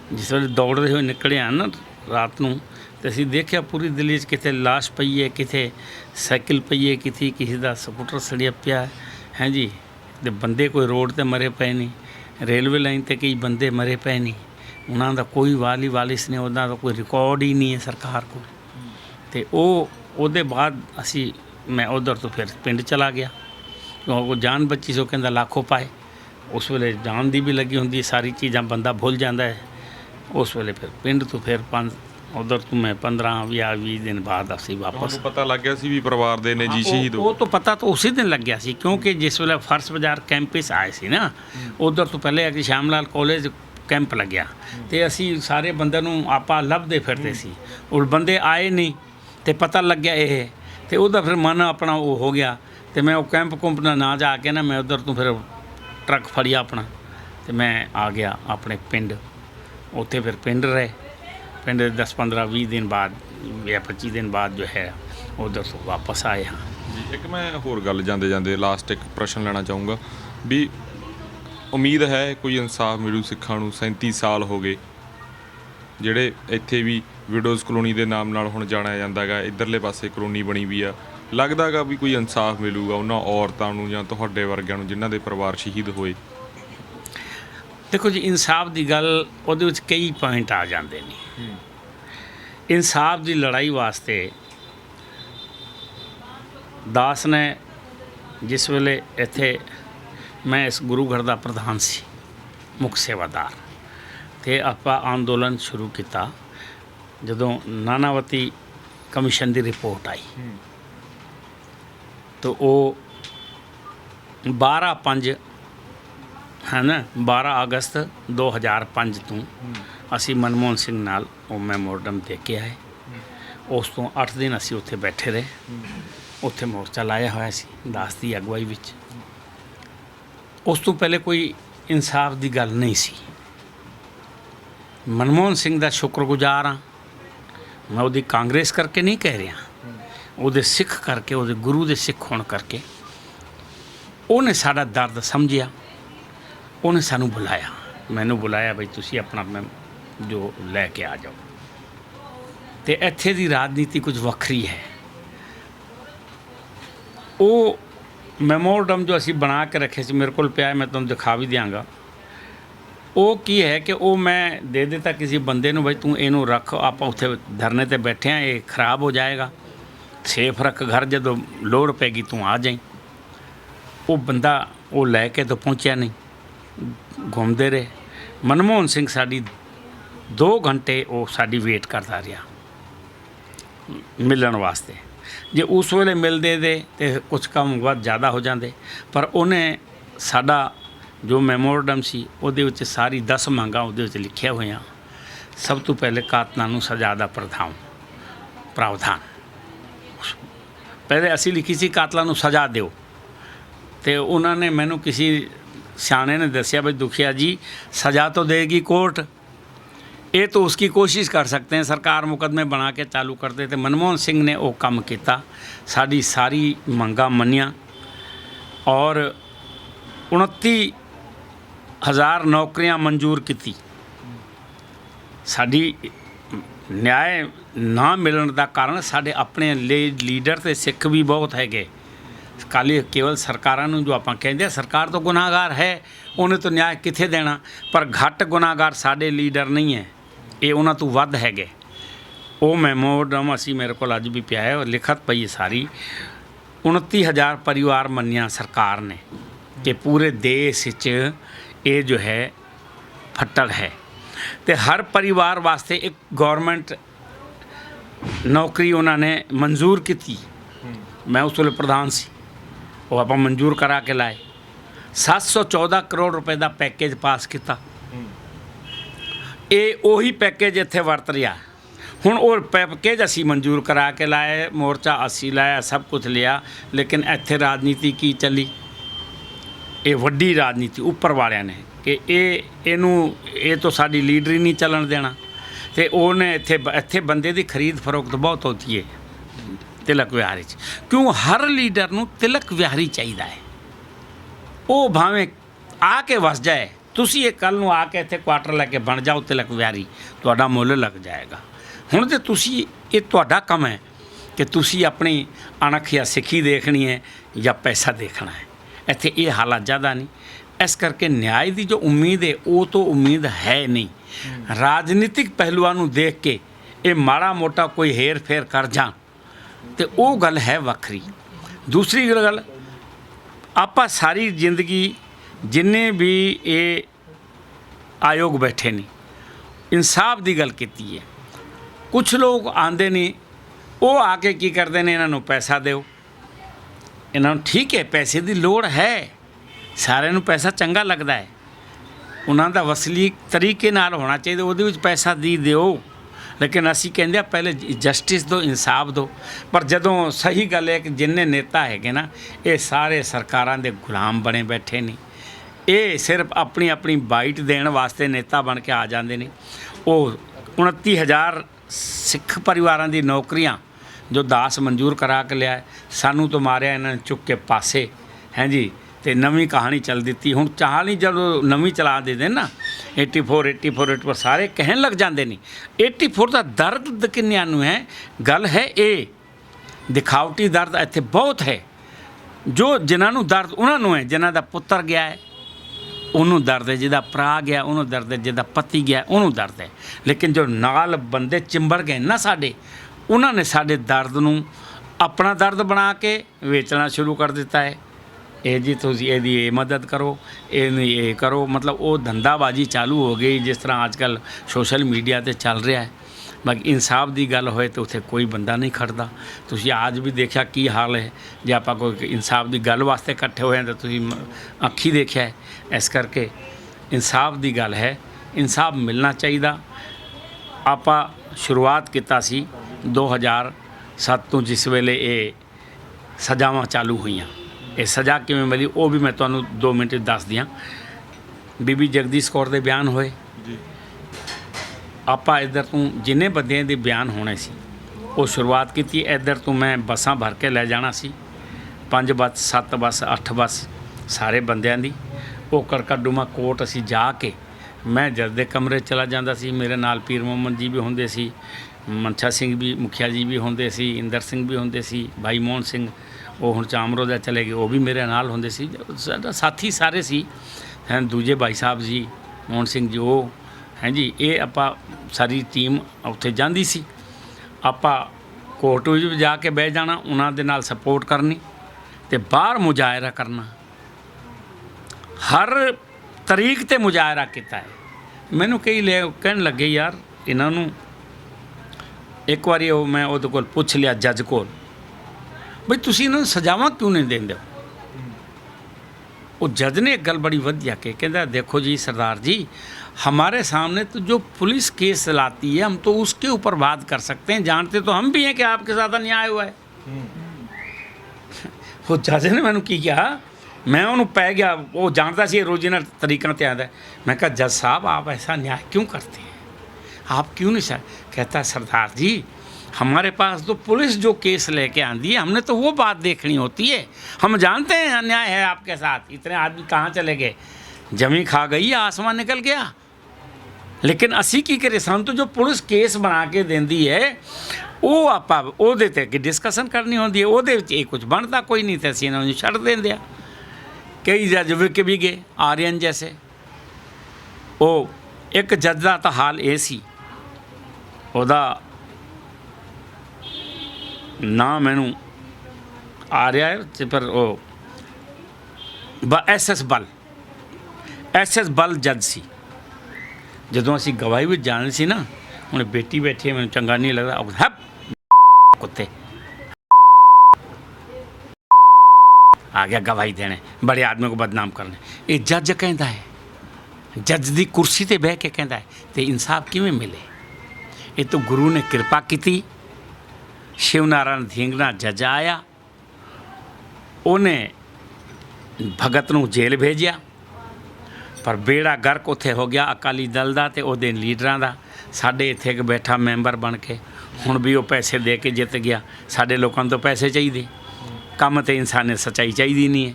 जिस वे दौड़ रहे हुए निकले हैं ना रात नूं तो असीं देखिया पूरी दिल्ली किते लाश पई है, किते साइकिल पई है, किसी का स्कूटर सड़िया पिया है जी। ते बंदे कोई रोड ते मरे पे नहीं, रेलवे लाइन ते कई बंदे मरे पे नहीं। उन्हों का कोई वालिस नहीं, उन्हों का कोई रिकॉर्ड ही नहीं है सरकार को। तो वो बाद असी मैं उधर तो फिर पिंड चला गया क्योंकि वो जान बची सो कहता लाखों पाए। उस वेले जान दी भी लगी होंगी, सारी चीज़ां बंदा भुल जाता है। उस वेले फिर पिंड तो फिर उधर तो मैं 15-20 दिन बाद असी वापस पता लग गया सी भी परिवार दे ने जी शहीद हो। वो तो पता तो उसी दिन लग गया सी क्योंकि जिस वेले फर्श बाजार कैंपस आए सी ना उधर तो पहले कि श्यामलाल कॉलेज कैंप लग्या तो असी सारे बंदे नूं आपां लभदे फिरदे सी और बंदे आए नहीं तो पता लग गया ये तो उहदा फिर मन अपना वो हो गया। तो मैं वो कैंप कुंप ना जाके ना मैं उधर तो फिर ट्रक फड़िया अपना तो मैं आ गया अपने पिंड। उत्थे फिर पिंड रहे, पिंड 10-15-20 दिन बाद या 25 दिन बाद जो है उधर तो वापस आए हाँ जी। एक मैं होर गल जाते जाते लास्ट एक प्रश्न लेना चाहूँगा भी ਉਮੀਦ ਹੈ ਕੋਈ ਇਨਸਾਫ ਮਿਲੂ ਸਿੱਖਾਂ ਨੂੰ। 37 ਸਾਲ ਹੋ ਗਏ ਜਿਹੜੇ ਇੱਥੇ ਵੀ ਵਿਡੋਜ਼ ਕਲੋਨੀ ਦੇ ਨਾਮ ਨਾਲ ਹੁਣ ਜਾਣਿਆ ਜਾਂਦਾ ਗਾ, ਇੱਧਰਲੇ ਪਾਸੇ ਕਲੋਨੀ ਬਣੀ ਵੀ ਆ। ਲੱਗਦਾ ਗਾ ਵੀ ਕੋਈ ਇਨਸਾਫ ਮਿਲੂਗਾ ਉਹਨਾਂ ਔਰਤਾਂ ਨੂੰ ਜਾਂ ਤੁਹਾਡੇ ਵਰਗਿਆਂ ਨੂੰ ਜਿਨ੍ਹਾਂ ਦੇ ਪਰਿਵਾਰ ਸ਼ਹੀਦ ਹੋਏ। ਦੇਖੋ ਜੀ, ਇਨਸਾਫ ਦੀ ਗੱਲ ਉਹਦੇ ਵਿੱਚ ਕਈ ਪੁਆਇੰਟ ਆ ਜਾਂਦੇ ਨੇ। ਇਨਸਾਫ ਦੀ ਲੜਾਈ ਵਾਸਤੇ ਦਾਸ ਨੇ ਜਿਸ ਵੇਲੇ ਇੱਥੇ ਮੈਂ ਇਸ ਗੁਰੂ ਘਰ ਦਾ ਪ੍ਰਧਾਨ ਸੀ, ਮੁੱਖ ਸੇਵਾਦਾਰ, ਅਤੇ ਆਪਾਂ ਅੰਦੋਲਨ ਸ਼ੁਰੂ ਕੀਤਾ ਜਦੋਂ ਨਾਨਾਵਤੀ ਕਮਿਸ਼ਨ ਦੀ ਰਿਪੋਰਟ ਆਈ। ਤਾਂ ਉਹ 12/5 ਹੈ ਨਾ 12 ਅਗਸਤ 2005 ਤੋਂ ਅਸੀਂ ਮਨਮੋਹਨ ਸਿੰਘ ਨਾਲ ਉਹ ਮੈਮੋਰੰਡਮ ਦੇ ਕੇ ਆਏ। ਉਸ ਤੋਂ 8 ਦਿਨ ਅਸੀਂ ਉੱਥੇ ਬੈਠੇ ਰਹੇ। ਉੱਥੇ ਮੋਰਚਾ ਲਾਇਆ ਹੋਇਆ ਸੀ ਦਾਸ ਦੀ ਅਗਵਾਈ ਵਿੱਚ। ਉਸ ਤੋਂ ਪਹਿਲੇ ਕੋਈ ਇਨਸਾਫ ਦੀ ਗੱਲ ਨਹੀਂ ਸੀ। ਮਨਮੋਹਨ ਸਿੰਘ ਦਾ ਸ਼ੁਕਰਗੁਜ਼ਾਰ ਹਾਂ ਮੈਂ, ਉਹਦੀ ਕਾਂਗਰਸ ਕਰਕੇ ਨਹੀਂ ਕਹਿ ਰਿਹਾ, ਉਹਦੇ ਸਿੱਖ ਕਰਕੇ, ਉਹਦੇ ਗੁਰੂ ਦੇ ਸਿੱਖ ਹੋਣ ਕਰਕੇ। ਉਹਨੇ ਸਾਡਾ ਦਰਦ ਸਮਝਿਆ, ਉਹਨੇ ਸਾਨੂੰ ਬੁਲਾਇਆ, ਮੈਨੂੰ ਬੁਲਾਇਆ ਬਈ ਤੁਸੀਂ ਆਪਣਾ ਜੋ ਲੈ ਕੇ ਆ ਜਾਓ। ਅਤੇ ਇੱਥੇ ਦੀ ਰਾਜਨੀਤੀ ਕੁਝ ਵੱਖਰੀ ਹੈ। ਉਹ ਮੈਮੋਰੰਡਮ ਜੋ ਅਸੀਂ ਬਣਾ ਕੇ ਰੱਖੇ ਸੀ, ਮੇਰੇ ਕੋਲ ਪਿਆ, ਮੈਂ ਤੁਹਾਨੂੰ ਦਿਖਾ ਵੀ ਦਿਆਂਗਾ। ਉਹ ਕੀ ਹੈ ਕਿ ਉਹ ਮੈਂ ਦੇ ਦਿੱਤਾ ਕਿਸੇ ਬੰਦੇ ਨੂੰ, ਬਈ ਤੂੰ ਇਹਨੂੰ ਰੱਖ, ਆਪਾਂ ਉੱਥੇ ਧਰਨੇ 'ਤੇ ਬੈਠੇ ਹਾਂ, ਇਹ ਖਰਾਬ ਹੋ ਜਾਏਗਾ, ਸੇਫ ਰੱਖ ਘਰ, ਜਦੋਂ ਲੋੜ ਪੈਗੀ ਤੂੰ ਆ ਜਾਈਂ। ਉਹ ਬੰਦਾ ਉਹ ਲੈ ਕੇ ਤਾਂ ਪਹੁੰਚਿਆ ਨਹੀਂ, ਘੁੰਮਦੇ ਰਹੇ। ਮਨਮੋਹਨ ਸਿੰਘ ਸਾਡੀ 2 ਘੰਟੇ ਉਹ ਸਾਡੀ ਵੇਟ ਕਰਦਾ ਰਿਹਾ ਮਿਲਣ ਵਾਸਤੇ। ਜੇ ਉਸ ਵੇਲੇ ਮਿਲਦੇ ਦੇ ਤੇ ਕੁਝ ਕੰਮ ਵੱਧ ਜ਼ਿਆਦਾ ਹੋ ਜਾਂਦੇ, ਪਰ ਉਹਨੇ ਸਾਡਾ ਜੋ ਮੈਮੋਰੰਡਮ ਸੀ ਉਹਦੇ ਵਿੱਚ ਸਾਰੀ 10 ਮੰਗਾਂ ਉਹਦੇ ਵਿੱਚ ਲਿਖੀਆਂ ਹੋਈਆਂ। ਸਭ ਤੋਂ ਪਹਿਲੇ ਕਾਤਲਾਂ ਨੂੰ ਸਜ਼ਾ ਦਾ ਪ੍ਰਾਵਧਾਨ ਪਹਿਲੇ ਅਸੀਂ ਲਿਖੀ ਸੀ, ਕਾਤਲਾਂ ਨੂੰ ਸਜ਼ਾ ਦਿਓ। ਅਤੇ ਉਹਨਾਂ ਨੇ ਮੈਨੂੰ ਕਿਸੇ ਸਿਆਣੇ ਨੇ ਦੱਸਿਆ ਬਈ ਦੁਖੀਆ ਜੀ सज़ा तो देगी कोर्ट, ये तो उसकी कोशिश कर सकते हैं, सरकार मुकदमे बना के चालू कर देते। मनमोहन सिंह ने वो काम किया, साड़ी सारी मंगां मनियां और 29,000 नौकरियां मंजूर की। साड़ी न्याय ना मिलने का कारण साढ़े अपने लीडर ते सिख भी बहुत है। काली केवल सरकारां नूं जो आपां कहंदे आ, सरकार तो गुनाहगार है, उन्हें तो न्याय कित्थे देना, पर घट गुनाहगार साडे लीडर नहीं है, ये उन्हां तो वध हैगे। वो मैमोरंडम असी मेरे को अज भी पिया है और लिखत पई है सारी। 29,000 परिवार मन्निया सरकार ने कि पूरे देश च ये जो है फट्टल है, तो हर परिवार वास्ते एक गौरमेंट नौकरी उन्होंने मंजूर की। मैं उस वेले प्रधान सी, वो आप मंजूर करा के लाए। 714 करोड़ रुपए का पैकेज पास किया। ये उही पैकेज इत्थे वरत रहा हुण। वो पैकेज असी मंजूर करा के लाए, मोर्चा असी लाया, सब कुछ लिया, लेकिन इत्थे राजनीति की चली, ये वड्डी राजनीति उपर वालियां ने कि ये तो साडी लीडर ही नहीं चलन देना। तो उन्हें इत्थे बंदे की खरीद फरोख्त बहुत होती है तिलक विहारी। क्यों हर लीडर नूं तिलक विहारी चाहिए है, वो भावें आके वस जाए। तुसी ये कल नूं आके इत्थे क्वार्टर लैके बन जाओ तिलक विहारी, तुहाडा मुੱਲ लग जाएगा। हुण ते तुसी ये तुहाडा काम है कि तुसी अपनी अणख या सिक्खी देखनी है या पैसा देखना है। इत्थे ये हालात ज़्यादा नहीं, इस करके न्याय की जो उम्मीद है वो तो उम्मीद है नहीं। राजनीतिक पहलुआं नूं देख के ये माड़ा मोटा कोई हेर फेर कर जाण तो वो गल है वक्री। दूसरी गल, आपा सारी जिंदगी जिन्ने भी ये आयोग बैठे नहीं इंसाफ की गल की है। कुछ लोग आंदे नहीं, वो आके की करते हैं, इन्हों पैसा दो, इन्हों ठीक है पैसे की लोड़ है, सारे नूं पैसा चंगा लगता है, उन्हों का वसली तरीके नाल होना चाहिए, वो पैसा दी दो। लेकिन असी कहते पहले जस्टिस दो, इंसाफ दो। पर जदों सही गल है कि जिन्ने नेता है ना, ये सारे सरकारां दे गुलाम बने बैठे नहीं, ये सिर्फ अपनी अपनी बाइट देने वास्ते नेता बन के आ जाते हैं। वो 29,000 सिख परिवारों की नौकरियां जो दास मंजूर करा के लिया, सानू तो मारिया इन्होंने चुक के पासे हैं जी। ਤੇ ਨਵੀਂ ਕਹਾਣੀ ਚੱਲ ਦਿੱਤੀ। ਹੁਣ ਕਹਾਣੀ ਜਦੋਂ ਨਵੀਂ ਚਲਾ ਦੇ ਦੇਣ ਨਾ 84 ਸਾਰੇ ਕਹਿਣ ਲੱਗ ਜਾਂਦੇ ਨੇ 84 ਦਾ ਦਰਦ ਕਿੰਨਿਆਂ ਨੂੰ ਹੈ। ਗੱਲ ਹੈ ਇਹ ਦਿਖਾਵਟੀ ਦਰਦ ਇੱਥੇ ਬਹੁਤ ਹੈ। ਜੋ ਜਿਨ੍ਹਾਂ ਨੂੰ ਦਰਦ ਉਹਨਾਂ ਨੂੰ ਹੈ, ਜਿਨ੍ਹਾਂ ਦਾ ਪੁੱਤਰ ਗਿਆ ਹੈ ਉਹਨੂੰ ਦਰਦ ਹੈ, ਜਿਹਦਾ ਭਰਾ ਗਿਆ ਉਹਨੂੰ ਦਰਦ ਹੈ, ਜਿਹਦਾ ਪਤੀ ਗਿਆ ਉਹਨੂੰ ਦਰਦ ਹੈ। ਲੇਕਿਨ ਜੋ ਨਾਲ ਬੰਦੇ ਚਿੰਬੜ ਗਏ ਨਾ ਸਾਡੇ, ਉਹਨਾਂ ਨੇ ਸਾਡੇ ਦਰਦ ਨੂੰ ਆਪਣਾ ਦਰਦ ਬਣਾ ਕੇ ਵੇਚਣਾ ਸ਼ੁਰੂ ਕਰ ਦਿੱਤਾ ਹੈ। ਇਹ ਜੀ ਤੁਸੀਂ ਇਹਦੀ ਇਹ ਮਦਦ ਕਰੋ, ਇਹਨੂੰ ਇਹ ਕਰੋ, ਮਤਲਬ ਉਹ ਧੰਦਾਬਾਜ਼ੀ ਚਾਲੂ ਹੋ ਗਈ ਜਿਸ ਤਰ੍ਹਾਂ ਅੱਜ ਕੱਲ੍ਹ ਸੋਸ਼ਲ ਮੀਡੀਆ 'ਤੇ ਚੱਲ ਰਿਹਾ ਹੈ। ਬਾਕੀ ਇਨਸਾਫ ਦੀ ਗੱਲ ਹੋਏ ਤਾਂ ਉੱਥੇ ਕੋਈ ਬੰਦਾ ਨਹੀਂ ਖੜਦਾ। ਤੁਸੀਂ ਅੱਜ ਵੀ ਦੇਖਿਆ ਕੀ ਹਾਲ ਹੈ। ਜੇ ਆਪਾਂ ਕੋਈ ਇਨਸਾਫ ਦੀ ਗੱਲ ਵਾਸਤੇ ਇਕੱਠੇ ਹੋਏ ਹਾਂ ਤਾਂ ਤੁਸੀਂ ਅੱਖੀਂ ਦੇਖਿਆ ਹੈ। ਇਸ ਕਰਕੇ ਇਨਸਾਫ ਦੀ ਗੱਲ ਹੈ, ਇਨਸਾਫ ਮਿਲਣਾ ਚਾਹੀਦਾ। ਆਪਾਂ ਸ਼ੁਰੂਆਤ ਕੀਤਾ ਸੀ 2007 ਤੋਂ, ਜਿਸ ਵੇਲੇ ਇਹ ਸਜ਼ਾਵਾਂ ਚਾਲੂ ਹੋਈਆਂ। ਇਹ ਸਜ਼ਾ ਕਿਵੇਂ ਮਿਲੀ ਉਹ ਵੀ ਮੈਂ ਤੁਹਾਨੂੰ 2 ਮਿੰਟ ਦੱਸ ਦਿਆਂ। ਬੀਬੀ ਜਗਦੀਸ਼ ਕੌਰ ਦੇ ਬਿਆਨ ਹੋਏ ਜੀ। ਆਪਾਂ ਇੱਧਰ ਤੋਂ ਜਿੰਨੇ ਬੰਦਿਆਂ ਦੇ ਬਿਆਨ ਹੋਣੇ ਸੀ ਉਹ ਸ਼ੁਰੂਆਤ ਕੀਤੀ। ਇੱਧਰ ਤੋਂ ਮੈਂ ਬੱਸਾਂ ਭਰ ਕੇ ਲੈ ਜਾਣਾ ਸੀ, 5 ਬੱਸ 7 ਬੱਸ 8 ਬੱਸ ਸਾਰੇ ਬੰਦਿਆਂ ਦੀ। ਉਹ ਕੜਕੜਡੂਮਾ ਕੋਟ ਅਸੀਂ ਜਾ ਕੇ ਮੈਂ ਜੱਜ ਦੇ ਕਮਰੇ ਚਲਾ ਜਾਂਦਾ ਸੀ। ਮੇਰੇ ਨਾਲ ਪੀਰ ਮੁਹੰਮਦ ਜੀ ਵੀ ਹੁੰਦੇ ਸੀ, ਮਨਸ਼ਾ ਸਿੰਘ ਵੀ ਮੁਖੀਆ ਜੀ ਵੀ ਹੁੰਦੇ ਸੀ, ਇੰਦਰ ਸਿੰਘ ਵੀ ਹੁੰਦੇ ਸੀ, ਭਾਈ ਮੋਹਨ ਸਿੰਘ ਉਹ ਹੁਣ ਚਾਮਰੋ ਦਾ ਚਲੇ ਗਏ, ਉਹ ਵੀ ਮੇਰੇ ਨਾਲ ਹੁੰਦੇ ਸੀ। ਸਾਡਾ ਸਾਥੀ ਸਾਰੇ ਸੀ ਹੈ, ਦੂਜੇ ਭਾਈ ਸਾਹਿਬ ਜੀ ਮੋਹਨ ਸਿੰਘ ਜੀ ਉਹ ਹੈ ਜੀ। ਇਹ ਆਪਾਂ ਸਾਰੀ ਟੀਮ ਉੱਥੇ ਜਾਂਦੀ ਸੀ। ਆਪਾਂ ਕੋਰਟ ਵਿੱਚ ਵੀ ਜਾ ਕੇ ਬਹਿ ਜਾਣਾ, ਉਹਨਾਂ ਦੇ ਨਾਲ ਸਪੋਰਟ ਕਰਨੀ ਅਤੇ ਬਾਹਰ ਮੁਜ਼ਾਹਰਾ ਕਰਨਾ। ਹਰ ਤਰੀਕ 'ਤੇ ਮੁਜ਼ਾਹਰਾ ਕੀਤਾ ਹੈ। ਮੈਨੂੰ ਕਈ ਕਹਿਣ ਲੱਗੇ ਯਾਰ ਇਹਨਾਂ ਨੂੰ, ਇੱਕ ਵਾਰੀ ਉਹ ਮੈਂ ਉਹਦੇ ਕੋਲ ਪੁੱਛ ਲਿਆ ਜੱਜ ਕੋਲ, ਬਈ ਤੁਸੀਂ ਇਹਨਾਂ ਨੂੰ ਸਜ਼ਾਵਾਂ ਕਿਉਂ ਨਹੀਂ ਦਿੰਦੇ ਹੋ। ਉਹ ਜੱਜ ਨੇ ਇੱਕ ਗੱਲ बड़ी ਵਧੀਆ के कहता देखो जी सरदार जी, हमारे सामने तो जो पुलिस केस लाती है हम तो उसके ऊपर बात कर सकते हैं, जानते तो हम भी हैं कि आपके साथ अन्याय हुआ है। वो जज ने मैंने की किया, मैं उन्होंने पै गया। वो जानता सी रोजी ना तरीक़ा ते आता है। मैं कहा जज साहब आप ऐसा न्याय क्यों करते हैं, आप क्यों नहीं सर। कहता सरदार जी हमारे पास तो पुलिस जो केस लेके आती है हमने तो वो बात देखनी होती है। हम जानते हैं अन्याय है आपके साथ, इतने आदमी कहाँ चले गए, जमी खा गई आसमान निकल गया। लेकिन असी की करे सन तो जो पुलिस केस बना के देंदी है वो ਆਪਾਂ ਉਹਦੇ 'ਤੇ ਕਿ ਡਿਸਕਸ਼ਨ ਕਰਨੀ ਹੁੰਦੀ ਹੈ। ਉਹਦੇ ਵਿੱਚ ਇਹ ਕੁਝ ਬਣਦਾ ਕੋਈ ਨਹੀਂ ਤੇ ਅਸੀਂ ਇਹਨਾਂ ਨੂੰ ਛੱਡ ਦਿੰਦੇ ਆ। ਕਈ ਜੱਜ ਵਿਕ ਵੀ ਗਏ ਆਰੀਅਨ ਜੈਸੇ। ਉਹ ਇੱਕ ਜੱਜ ਦਾ ਤਾਂ ਹਾਲ ਇਹ ਸੀ, ਉਹਦਾ ਨਾ ਮੈਨੂੰ ਆ ਰਿਹਾ ਹੈ ਤੇ ਪਰ ਉਹ SS ਬਲ ਜੱਜ ਸੀ। ਜਦੋਂ ਅਸੀਂ ਗਵਾਹੀ ਵਿੱਚ ਜਾਣੀ ਸੀ ਨਾ, ਹੁਣ ਬੇਟੀ ਬੈਠੀ ਮੈਨੂੰ ਚੰਗਾ ਨਹੀਂ ਲੱਗਦਾ, ਹੈ ਕੁੱਤੇ आ गया गवाही देने, बड़े आदमी को बदनाम करने। ये जज कहता है, जज की कुर्सी ते बह के कहता है तो इंसाफ किवें मिले। ये तो गुरु ने कृपा की। शिवनारायण धींगना जज आया, उन्हें भगत नूं जेल भेजिया, पर बेड़ा गर्क उत्थे हो गया अकाली दल दा ते उहदे लीडरां दा। साडे इत्थे एक बैठा मैंबर बन के हुण भी वो पैसे दे के जित गया। साडे लोकां नूं तो पैसे चाहिए, ਕੰਮ ਤੇ ਇਨਸਾਨੀਅਤ ਸੱਚਾਈ ਚਾਹੀਦੀ ਨਹੀਂ ਹੈ,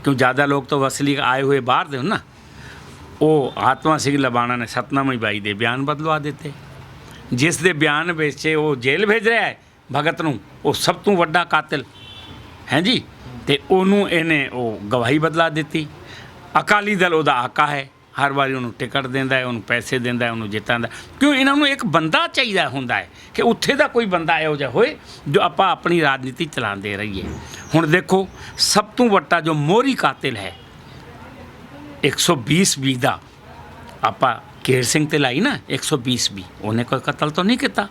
ਕਿਉਂ ਜ਼ਿਆਦਾ ਲੋਕ ਤਾਂ ਵਸਲੀ ਆਏ ਹੋਏ ਬਾਹਰ ਦੇ ਨਾ। ਉਹ ਆਤਮਾ ਸਿੰਘ ਲਬਾਣਾ ਨੇ ਸਤਨਾਮੀ ਬਾਈ ਦੇ ਬਿਆਨ ਬਦਲਵਾ ਦਿੱਤੇ, ਜਿਸ ਦੇ ਬਿਆਨ ਵਿੱਚ ਉਹ ਜੇਲ੍ਹ ਭੇਜ ਰਿਹਾ ਹੈ ਭਗਤ ਨੂੰ, ਉਹ ਸਭ ਤੋਂ ਵੱਡਾ ਕਾਤਿਲ ਹੈ ਜੀ। ਅਤੇ ਉਹਨੂੰ ਇਹਨੇ ਉਹ ਗਵਾਹੀ ਬਦਲਾ ਦਿੱਤੀ। ਅਕਾਲੀ ਦਲ ਉਹਦਾ ਆਕਾ ਹੈ, ਹਰ ਵਾਰੀ ਉਹਨੂੰ ਟਿਕਟ ਦਿੰਦਾ ਹੈ, ਉਹਨੂੰ ਪੈਸੇ ਦਿੰਦਾ ਹੈ, ਉਹਨੂੰ ਜਿੱਤਾਂਦਾ। ਕਿਉਂ ਇਹਨਾਂ ਨੂੰ ਇੱਕ ਬੰਦਾ ਚਾਹੀਦਾ ਹੁੰਦਾ ਹੈ ਕਿ ਉੱਥੇ ਦਾ ਕੋਈ ਬੰਦਾ ਇਹੋ ਜਿਹਾ ਹੋਏ ਜੋ ਆਪਾਂ ਆਪਣੀ ਰਾਜਨੀਤੀ ਚਲਾਉਂਦੇ ਰਹੀਏ। ਹੁਣ ਦੇਖੋ ਸਭ ਤੋਂ ਵੱਡਾ ਜੋ ਮੋਹਰੀ ਕਾਤਿਲ ਹੈ 120 ਦਾ ਆਪਾਂ ਕੇਰ ਸਿੰਘ ਤੇ ਲਾਈ ਨਾ 120 ਉਹਨੇ ਕੋਈ ਕਤਲ ਤਾਂ ਨਹੀਂ ਕੀਤਾ।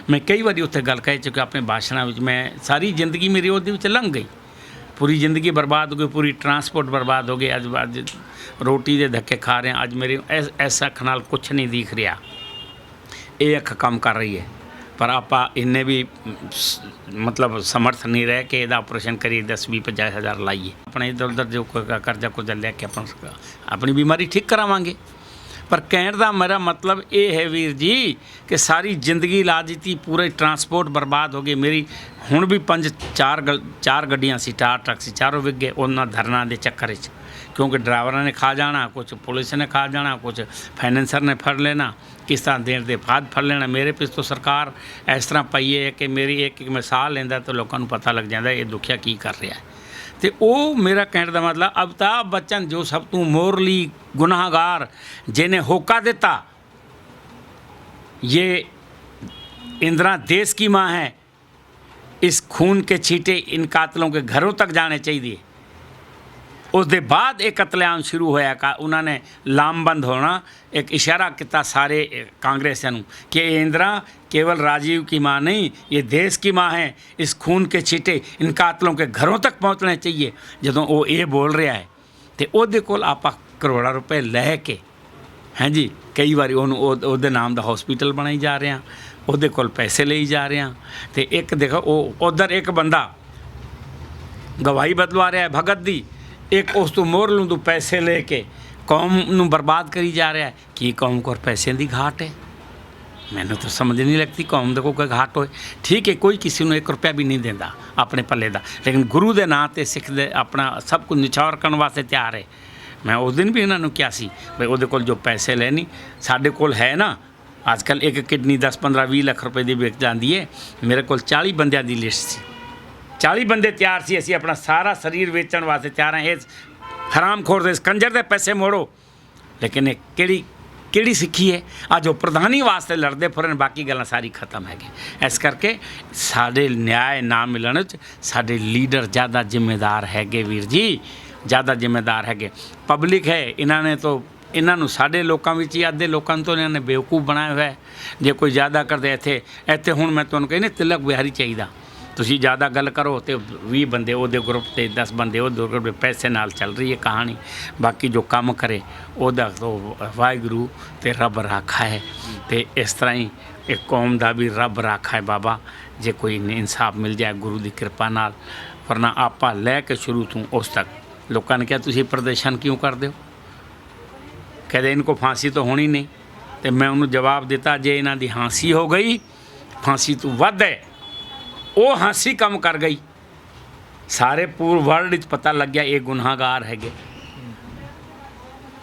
ਮੈਂ ਕਈ ਵਾਰੀ ਉੱਥੇ ਗੱਲ ਕਹਿ ਚੁੱਕਿਆ ਆਪਣੇ ਭਾਸ਼ਣਾਂ ਵਿੱਚ। ਮੈਂ ਸਾਰੀ ਜ਼ਿੰਦਗੀ ਮੇਰੀ ਉਹਦੇ ਵਿੱਚ ਲੰਘ ਗਈ, पूरी ज़िंदगी बर्बाद हो गई, पूरी ट्रांसपोर्ट बर्बाद हो गई। अज रोटी के धक्के खा रहे हैं। अज मेरे ऐसा अख नाल कुछ नहीं दिख रहा, ये अख काम कर रही है, पर आप इन्ने भी मतलब समर्थ नहीं रहे कि यदा ऑपरेशन करिए 10-20-50 हज़ार लाइए अपने इधर उधर जो कर्जा कुर्जा लैके अपनी बीमारी ठीक करावांगे। पर कहने का मेरा मतलब ये है वीर जी कि सारी जिंदगी ला दी, पूरे ट्रांसपोर्ट बर्बाद हो गई मेरी। हुण भी चार गड्डियां सी, 4 ट्रक सी, चारों विक गए उन्होंने धरना के चक्कर च, क्योंकि ड्राइवरों ने खा जाना, कुछ पुलिस ने खा जाना, कुछ फाइनेंसर ने फड़ लेना, किस्तां देण दे बाद फड़ लेना। मेरे पिछ तो सरकार इस तरह पई है कि मेरी एक मिसाल लेंदा तो लोगों को पता लग जाता ये दुखिया की कर रहा है। तो वो मेरा कहने का मतलब अमिताभ बच्चन जो सब तू मोरली गुनाहगार जिन्हें होका देता, ये इंदिरा देश की माँ है, इस खून के छींटे इन कातलों के घरों तक जाने चाहिए। उसके बाद एक कतलेआम शुरू होया का उन्होंने लामबंद होना एक इशारा किया सारे कांग्रेसियों को कि इंदिरा केवल राजीव की माँ नहीं, ये देश की माँ है, इस खून के छींटे इन कातलों के घरों तक पहुँचने चाहिए। जो वो ये बोल रहा है तो ਉਹਦੇ ਕੋਲ ਆਪਾਂ ਕਰੋੜਾਂ रुपए लैके हैं जी कई बार ਉਹਦੇ नाम का हॉस्पिटल बनाई जा रहे हैं, ਉਹਦੇ ਕੋਲ पैसे ले जा रहे हैं। तो एक देखो उधर एक बंदा गवाही बदलवा रहा है भगत दी, एक उस तो मोर लूँ तो पैसे लेके कौम नू बर्बाद करी जा रहा है। कि कौम को पैसे की घाट है? मैंने तो समझ नहीं लगती कौम दे कोई घाट होए। ठीक है, कोई किसी को 1 रुपया भी नहीं देता अपने पल्ले का, लेकिन गुरु के नाँ से सिख दे अपना सब कुछ निछावर करने वास्ते तैयार है। मैं उस दिन भी इन्होंने कहा सी भाई वो कोल जो पैसे लेनी साढ़े कोल है ना, अजकल एक किडनी 10, 15, 20 लाख रुपए की विक जाती है। मेरे को 40 बंदियां की लिस्ट सी, 40 बंदे तैयार सी, असी अपना सारा शरीर वेचण वास्ते तैयार हैं। इस हरामखोर दे कंजर दे पैसे मोड़ो। लेकिन ये किहड़ी सिक्खी है? अज वो प्रधानी वास्ते लड़ते फिरन, बाकी गल्लां सारी खत्म है। इस करके साडे न्याय ना मिलण च साडे लीडर ज़्यादा जिम्मेदार हैगे वीर जी, ज़्यादा जिम्मेदार हैगे। पब्लिक है इन्होंने तो इन्हों साढ़े लोगों में ही अद्धे लोगों तो इन्होंने बेवकूफ़ बनाया हुआ है। जो कोई ज़्यादा करते इत्थे हुण मैं तुहानूं कहना तिलक बिहारी चाहिए, तुसीं ज़्यादा गल करो तो 20 बंदे उहदे ग्रुप से 10 बंदे उहदे ग्रुप, पैसे नाल चल रही है कहानी। बाकी जो काम करे उहदा तो वाहिगुरू ते रब राखा है। तो इस तरह ही एक कौम का भी रब राखा है बाबा, जे कोई इंसाफ मिल जाए गुरु की कृपा नाल। वरना आपा लैके शुरू तो उस तक लोगों ने कहा तुसीं प्रदर्शन क्यों करते हो, कहते इनको फांसी तो होनी नहीं। तो मैं उन्होंने जवाब दिता जे इन्हां दी हाँसी हो गई, फांसी तो वध है, वो हाँसी कम कर गई, सारे पूरे वर्ल्ड पता लग गया ये गुनाहगार है।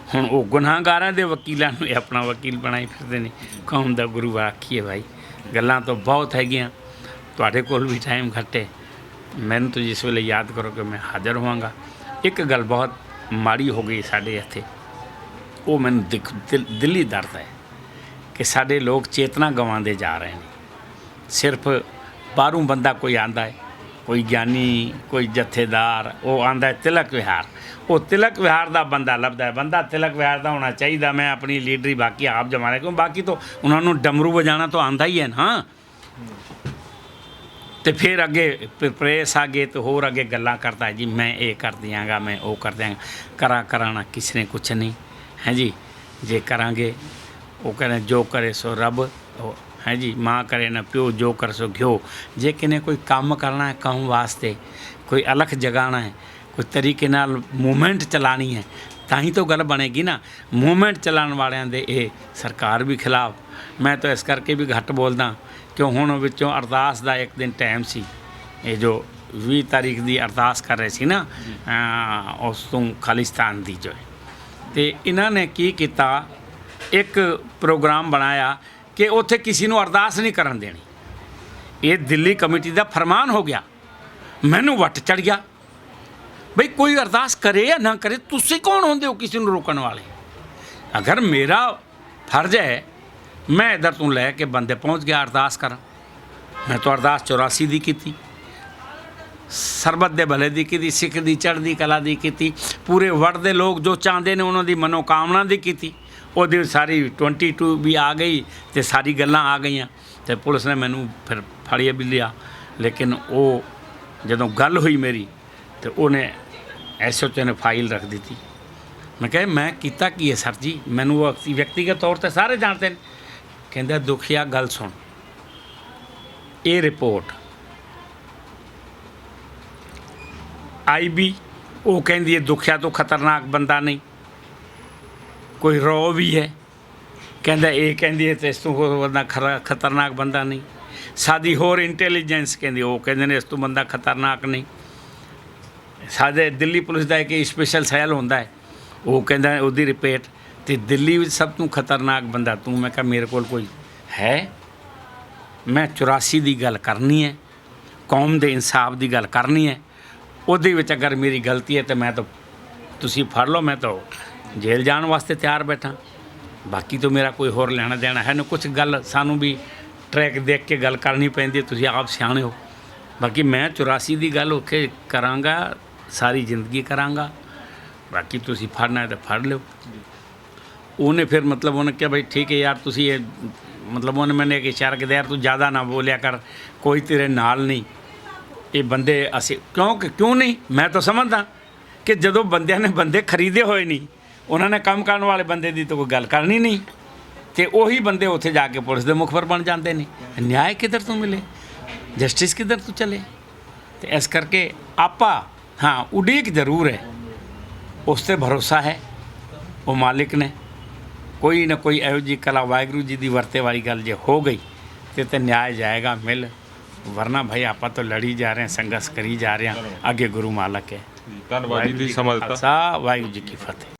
हुण वो गुनाहगारां दे वकीलों ने अपना वकील बनाई फिरदे ने। कौम दा गुरु आखिए भाई, गल्लां तो बहुत हैगियां, तुहाडे कोल भी टाइम घट है। मैनूं तो जिस वेले याद करो कि मैं हाज़र होवांगा। एक गल बहुत माड़ी हो गई साडे इत्थे, वो मैनूं दिल ही दर्द है कि साडे लोग चेतना गवांदे जा रहे हैं। सिर्फ बाहरों बंदा कोई आंदा है, कोई ज्ञानी, कोई जथेदार, वो आंदा है तिलक विहार, वो तिलक विहार का बंदा लभदा है। बंदा तिलक विहार का होना चाहिए। मैं अपनी लीडरी बाकी आप जमा क्यों, बाकी तो उन्होंने डमरू बजाना तो आंदा ही है ना। तो फिर अगे प्रेस आ गए तो होर अगे गल्लां करता है जी मैं ये कर दियांगा, मैं वो कर दियांगा। कराना किसी ने कुछ नहीं है जी। जे करांगे वो करें जो करे सो रब है जी, माँ करे ना प्यो जो कर सो घ्यो। जे किने कोई काम करना है कौम वास्ते, कोई अलख जगाना है, कोई तरीके नाल मूवमेंट चलानी है, ताही तो गल बनेगी ना। मूवमेंट चलाने वालियां दे ये सरकार भी खिलाफ। मैं तो इस करके भी घट बोलदा क्यों हुण विचों अरदास का एक दिन टाइम सी, ये जो 20 तारीख की अरदास कर रहे सी ना उस तो खालिस्तान की जो है। तो इन्होंने की किया, एक प्रोग्राम बनाया कि उत्थे किसी को अरदास नहीं करन देनी। ये दिल्ली कमेटी का फरमान हो गया। मैनू वट चढ़ गया बई कोई अरदास करे या ना करे, तुसी कौन होंदे हो किसी को रोकने वाले। अगर मेरा फर्ज है मैं इधर तू लैके बंदे पहुँच गया अरदास कर। मैं तो अरदास 84 दी की, सरबत दे भले दी की, सिख दी चढ़दी कला दी की, पूरे वर्ल्ड दे लोग जो चाहते हैं उन्होंने मनोकामना दी की। वो सारी 22 भी आ गई तो सारी गल्लां आ गई। तो पुलिस ने मैनू फिर फड़िए भी लिया, लेकिन वो जदों गल हुई मेरी तो उन्हें SHO ने फाइल रख दी थी। मैं कहा मैं किया की है सर जी, मैनू व्यक्तिगत तौर पर सारे जानते हैं। कहते दुखिया गल सुन, ये रिपोर्ट IB वो कहती है दुखिया तो खतरनाक बंदा नहीं, कोई रॉ भी है, ਕਹਿੰਦਾ ਇਹ ਕਹਿੰਦੀ ਹੈ ਤੇ ਇਸ ਤੋਂ ਹੋਰ ਬੰਦਾ ਖਤਰਨਾਕ ਬੰਦਾ ਨਹੀਂ। ਸਾਡੀ ਹੋਰ ਇੰਟੈਲੀਜੈਂਸ ਕਹਿੰਦੀ, ਉਹ ਕਹਿੰਦੇ ਨੇ ਇਸ ਤੋਂ ਬੰਦਾ ਖਤਰਨਾਕ ਨਹੀਂ। ਸਾਡੇ ਦਿੱਲੀ ਪੁਲਿਸ ਦਾ ਇੱਕ ਸਪੈਸ਼ਲ ਸੈੱਲ ਹੁੰਦਾ ਹੈ, ਉਹ ਕਹਿੰਦਾ ਉਹਦੀ ਰਿਪੋਰਟ ਤੇ ਦਿੱਲੀ ਵਿੱਚ ਸਭ ਤੋਂ ਖਤਰਨਾਕ ਬੰਦਾ ਤੂੰ। ਮੈਂ ਕਿਹਾ ਮੇਰੇ ਕੋਲ ਕੋਈ ਹੈ? ਮੈਂ 84 ਦੀ ਗੱਲ ਕਰਨੀ ਹੈ, ਕੌਮ ਦੇ ਇਨਸਾਫ ਦੀ ਗੱਲ ਕਰਨੀ ਹੈ। ਉਹਦੇ ਵਿੱਚ ਅਗਰ ਮੇਰੀ ਗਲਤੀ ਹੈ ਤਾਂ ਮੈਂ ਤਾਂ ਤੁਸੀਂ ਫੜ ਲਓ, ਮੈਂ ਤਾਂ ਜੇਲ੍ਹ ਜਾਣ ਵਾਸਤੇ ਤਿਆਰ ਬੈਠਾ। ਬਾਕੀ ਤਾਂ ਮੇਰਾ ਕੋਈ ਹੋਰ ਲੈਣਾ ਦੇਣਾ ਹੈ ਨਾ। ਕੁਛ ਗੱਲ ਸਾਨੂੰ ਵੀ ਟਰੈਕ ਦੇਖ ਕੇ ਗੱਲ ਕਰਨੀ ਪੈਂਦੀ ਹੈ, ਤੁਸੀਂ ਆਪ ਸਿਆਣੇ ਹੋ। ਬਾਕੀ ਮੈਂ 84 ਦੀ ਗੱਲ ਉੱਥੇ ਕਰਾਂਗਾ, ਸਾਰੀ ਜ਼ਿੰਦਗੀ ਕਰਾਂਗਾ। ਬਾਕੀ ਤੁਸੀਂ ਫੜਨਾ ਹੈ ਤਾਂ ਫੜ ਲਿਓ। ਉਹਨੇ ਫਿਰ ਮਤਲਬ ਉਹਨੇ ਕਿਹਾ ਭਾਈ ਠੀਕ ਹੈ ਯਾਰ ਤੁਸੀਂ ਇਹ ਮਤਲਬ ਉਹਨੇ ਮੈਨੇ ਇੱਕ ਇਸ਼ਾਰਾ ਕੀਤਾ ਯਾਰ ਤੂੰ ਜ਼ਿਆਦਾ ਨਾ ਬੋਲਿਆ ਕਰ, ਕੋਈ ਤੇਰੇ ਨਾਲ ਨਹੀਂ। ਇਹ ਬੰਦੇ ਅਸੀਂ ਕਿਉਂ ਨਹੀਂ? ਮੈਂ ਤਾਂ ਸਮਝਦਾ ਕਿ ਜਦੋਂ ਬੰਦਿਆਂ ਨੇ ਬੰਦੇ ਖਰੀਦੇ ਹੋਏ ਨਹੀਂ, ਉਹਨਾਂ ਨੇ ਕੰਮ ਕਰਨ ਵਾਲੇ ਬੰਦੇ ਦੀ ਤਾਂ ਕੋਈ ਗੱਲ ਕਰਨੀ ਨਹੀਂ, ਤੇ ਉਹੀ ਬੰਦੇ ਉੱਥੇ ਜਾ ਕੇ ਪੁਲਿਸ ਦੇ ਮੁਖਬਰ ਬਣ ਜਾਂਦੇ ਨੇ। ਨਿਆਂ ਕਿੱਧਰ ਤੋਂ ਮਿਲੇ, ਜਸਟਿਸ ਕਿੱਧਰ ਤੋਂ ਚਲੇ? ਤੇ ਇਸ ਕਰਕੇ ਆਪਾਂ ਹਾਂ ਉਡੀਕ ਜ਼ਰੂਰ ਹੈ, ਉਸ 'ਤੇ ਭਰੋਸਾ ਹੈ ਉਹ ਮਾਲਿਕ ਨੇ। ਕੋਈ ਨਾ ਕੋਈ ਇਹੋ ਜਿਹੀ ਕਲਾ ਵਾਹਿਗੁਰੂ ਜੀ ਦੀ ਵਰਤੇ ਵਾਲੀ ਗੱਲ ਜੇ ਹੋ ਗਈ ਤੇ ਨਿਆਂ ਜਾਏਗਾ ਮਿਲ। ਵਰਨਾ ਭਾਈ ਆਪਾਂ ਤਾਂ ਲੜੀ ਜਾ ਰਹੇ ਹਾਂ, ਸੰਘਰਸ਼ ਕਰੀ ਜਾ ਰਹੇ ਹਾਂ, ਅੱਗੇ ਗੁਰੂ ਮਾਲਕ ਹੈ। ਧੰਨਵਾਦ ਜੀ, ਸਮਾਂ ਦਿੱਤਾ। ਵਾਹਿਗੁਰੂ ਜੀ ਕੀ ਫਤਿਹ।